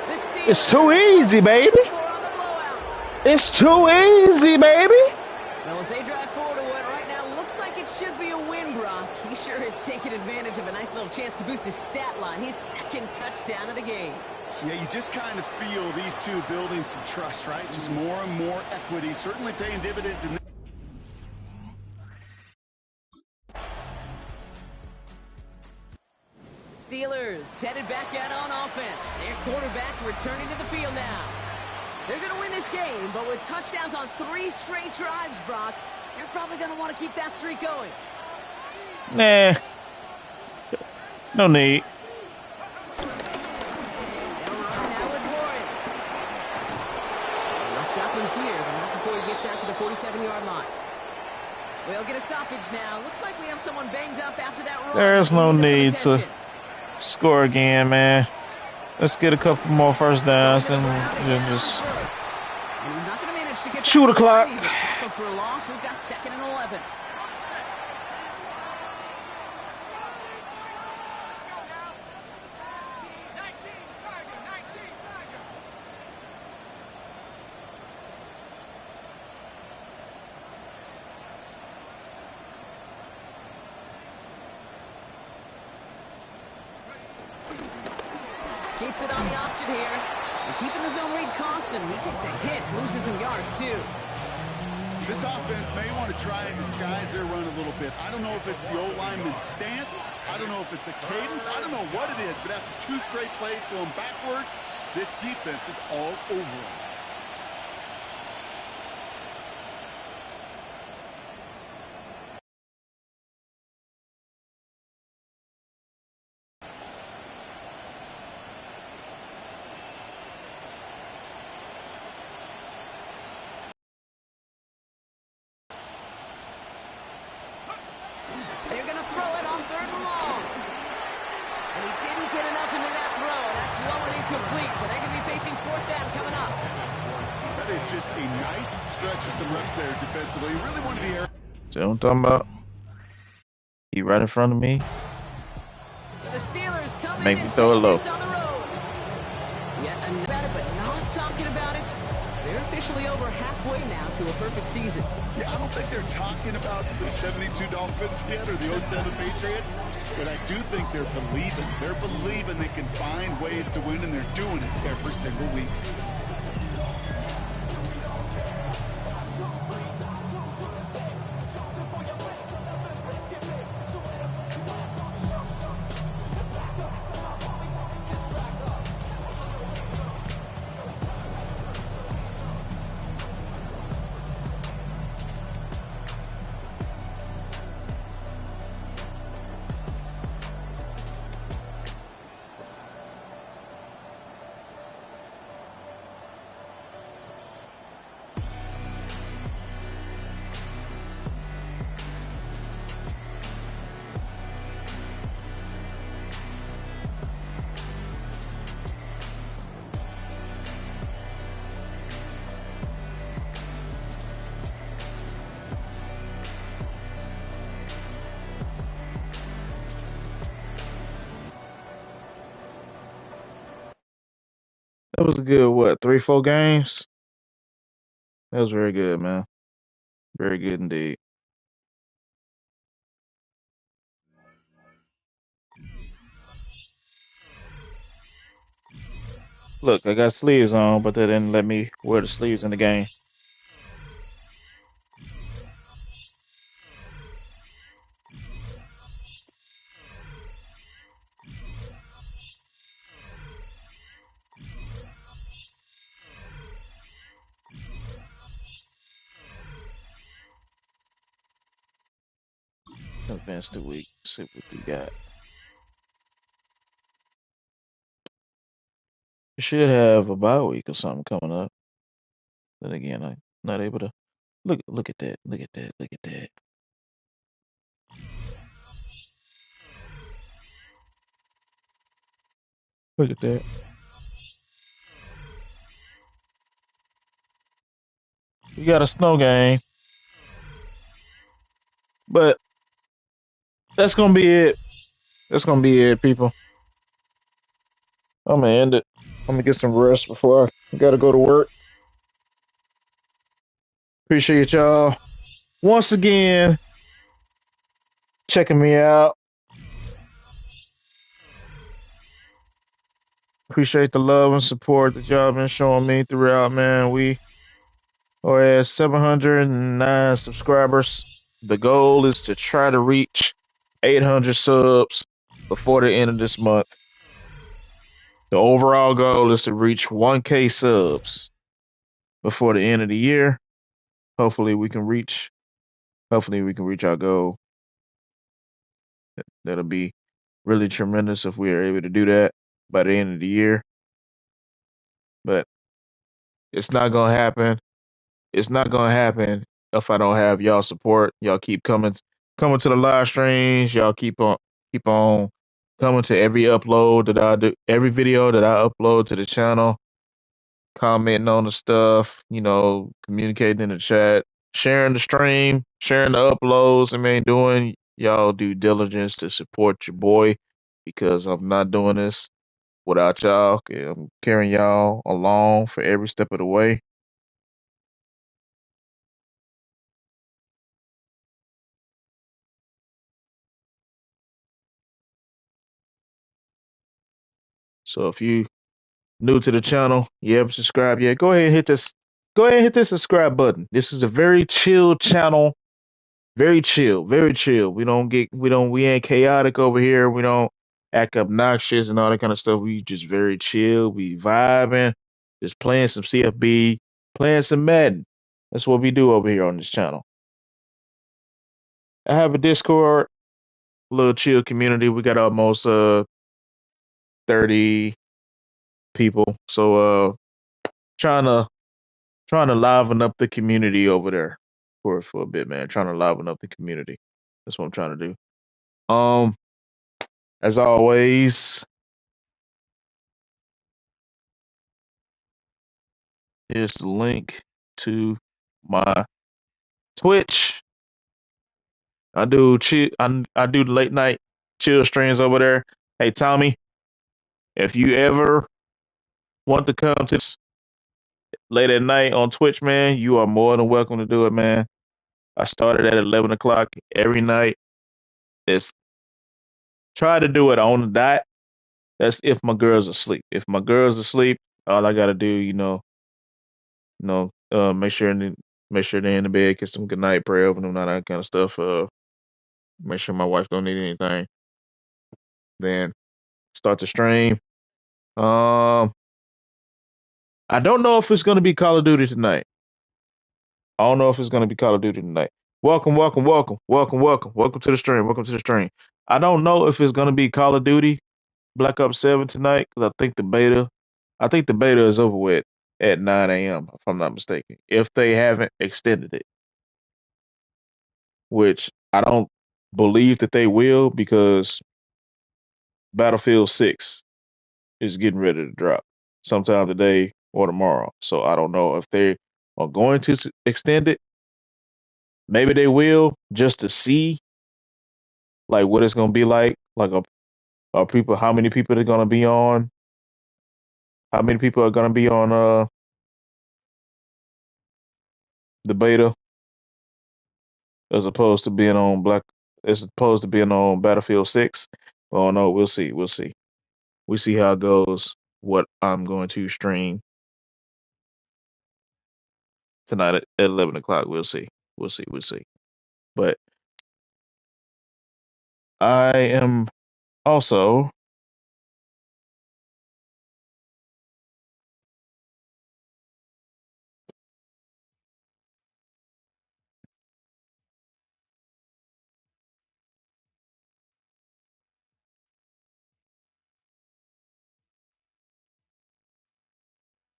The Steelers It's too easy, baby. on the blowout. It's too easy, baby. Well, as they drive forward to what right now looks like it should be a win, Brock. He sure has taken advantage of a nice little chance to boost his stat line. His second touchdown of the game. Yeah, you just kind of feel these two building some trust, right? Just more and more equity, certainly paying dividends in this. Steelers headed back out on offense. Their quarterback returning to the field now. They're going to win this game, but with touchdowns on 3 straight drives, Brock, you're probably going to want to keep that streak going. Nah. No need. They'll run now with Warren. So they'll stop him here, but not before he gets out to the 47-yard line. We'll get a stoppage now. Looks like we have someone banged up after that run. There's no need to score again, man. Let's get a couple more first downs and just shoot the clock. Tackle for a loss. We've got 2nd and 11. Keeps it on the option here. And keeping the zone read costs him. He takes a hit, loses some yards too. This offense may want to try and disguise their run a little bit. I don't know if it's the old lineman's stance. I don't know if it's a cadence. I don't know what it is, but after 2 straight plays going backwards, this defense is all over them. They're going to throw it on 3rd and long. And he didn't get enough into that throw. That's low and incomplete, so they're going to be facing 4th down coming up. That is just a nice stretch of some reps there defensively. Really one of the areas. See what I'm talking about? He right in front of me. The Steelers come Make in me and throw it take low. this on the road. Yet another, but not talking about it. They're officially over halfway now to a perfect season. Yeah, I don't think they're talking about the 72 Dolphins yet or the 07 Patriots, but I do think they're believing. They're believing they can find ways to win, and they're doing it every single week. That was a good, what, 3-4 games? That was very good, man. Very good indeed. Look, I got sleeves on, but they didn't let me wear the sleeves in the game. Advance the week. See what we got. You should have a bye week or something coming up. Then again, I'm not able to look at that. Look at that. Look at that. Look at that. We got a snow game. But that's gonna be it. That's gonna be it, people. I'm gonna end it. I'm gonna get some rest before I gotta go to work. Appreciate y'all once again checking me out. Appreciate the love and support that y'all been showing me throughout, man. We are at 709 subscribers. The goal is to try to reach 800 subs before the end of this month. The overall goal is to reach 1K subs before the end of the year. Hopefully we can reach our goal. That'll be really tremendous if we are able to do that by the end of the year. But it's not gonna happen. It's not gonna happen if I don't have y'all support. Y'all keep coming to the live streams. Y'all keep on coming to every upload that I do, every video that I upload to the channel, commenting on the stuff, communicating in the chat, sharing the stream, sharing the uploads. I mean, doing y'all due diligence to support your boy because I'm not doing this without y'all. I'm carrying y'all along for every step of the way. So if you new to the channel, you haven't subscribed yet, go ahead and hit this. Go ahead and hit this subscribe button. This is a very chill channel. Very chill, very chill. We ain't chaotic over here. We don't act obnoxious and all that kind of stuff. We just very chill. We vibing, just playing some CFB, playing some Madden. That's what we do over here on this channel. I have a Discord, little chill community. We got almost 30 people. So trying to liven up the community over there for a bit, man. Trying to liven up the community. That's what I'm trying to do. As always, here's the link to my Twitch. I do I do the late night chill streams over there. Hey Tommy, if you ever want to come to this late at night on Twitch, man, you are more than welcome to do it, man. I started at 11 o'clock every night. It's try to do it on the dot. That's if my girl's asleep. If my girl's asleep, all I gotta do, make sure they're in the bed, get some good night prayer over them, all that kind of stuff. Make sure my wife don't need anything. Then start the stream. Um, I don't know if it's gonna be Call of Duty tonight. I don't know if it's gonna be Call of Duty tonight. Welcome, welcome, welcome, welcome, welcome, welcome to the stream. Welcome to the stream. I don't know if it's gonna be Call of Duty Black Ops 7 tonight because I think the beta is over with at 9 a.m. if I'm not mistaken. If they haven't extended it, which I don't believe that they will because Battlefield 6 is getting ready to drop sometime today or tomorrow. So I don't know if they are going to extend it. Maybe they will just to see like what it's going to be like. Like are people, how many people are going to be on? How many people are going to be on the beta as opposed to being on Battlefield 6? Oh no, we'll see. We'll see. We see how it goes. What I'm going to stream tonight at 11 o'clock. We'll see. We'll see. We'll see. But I am also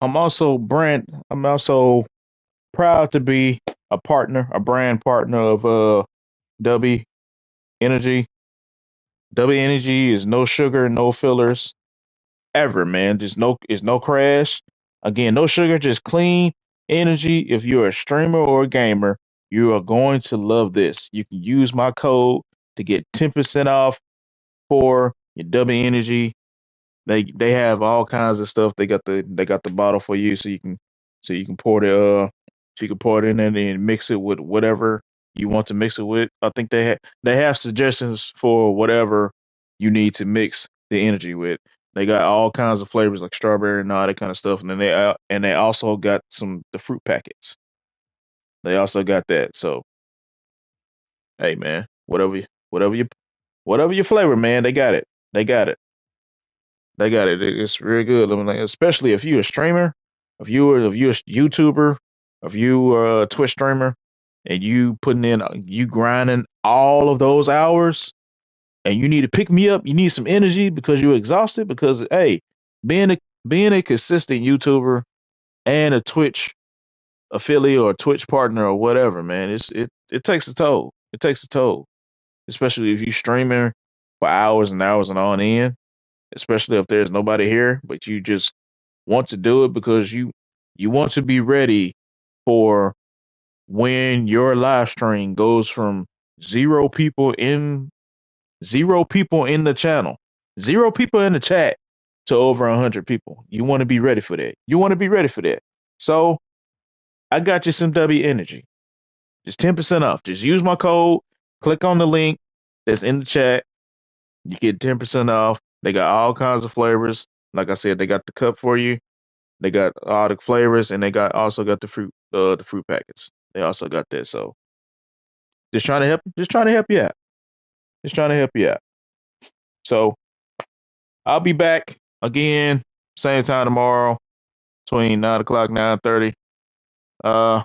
I'm also proud to be a brand partner of W Energy. W Energy is no sugar, no fillers ever, man. Just it's no crash. Again, no sugar, just clean energy. If you're a streamer or a gamer, You are going to love this. You can use my code to get 10% off for your W Energy. They have all kinds of stuff. They got the bottle for you, so you can pour it in there and mix it with whatever you want to mix it with. I think they have suggestions for whatever you need to mix the energy with. They got all kinds of flavors like strawberry and all that kind of stuff, and then they also got the fruit packets. They also got that. So hey man, whatever your flavor, man, they got it. They got it. They got it. It's really good. I mean, like, especially if you're a streamer, if you're a YouTuber, if you are a Twitch streamer, and you grinding all of those hours, and you need to pick me up. You need some energy because you're exhausted. Because hey, being a being a consistent YouTuber and a Twitch affiliate or Twitch partner or whatever, man, it takes a toll. It takes a toll, especially if you streaming for hours and hours and on end, especially if there's nobody here, but you just want to do it because you want to be ready for when your live stream goes from zero people in zero people in the channel, zero people in the chat to over 100 people. You want to be ready for that. You want to be ready for that. So I got you some W Energy. Just 10% off. Just use my code. Click on the link that's in the chat. You get 10% off. They got all kinds of flavors. Like I said, they got the cup for you. They got all the flavors, and they also got the fruit packets. They also got that. So just trying to help you out. Just trying to help you out. So I'll be back again, same time tomorrow, between 9 o'clock, 9:30. Uh,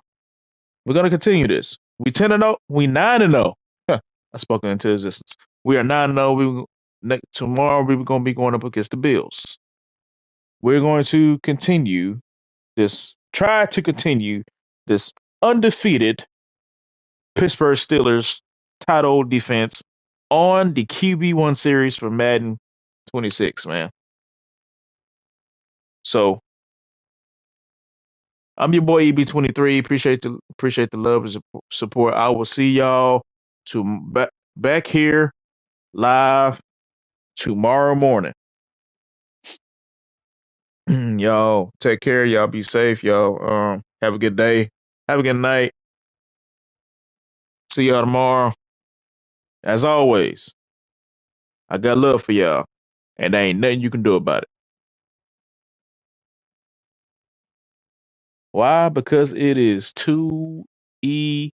we're gonna continue this. We 10-0. We 9-0. I spoken into existence. We are 9-0. Tomorrow we're gonna be going up against the Bills. We're going to continue try to continue this undefeated Pittsburgh Steelers title defense on the QB1 series for Madden 26, man. So I'm your boy EB23. Appreciate the love and support. I will see y'all back here live tomorrow morning. Y'all take care. Y'all be safe. Y'all have a good day. Have a good night. See y'all tomorrow. As always, I got love for y'all, and there ain't nothing you can do about it. Why? Because it is too easy.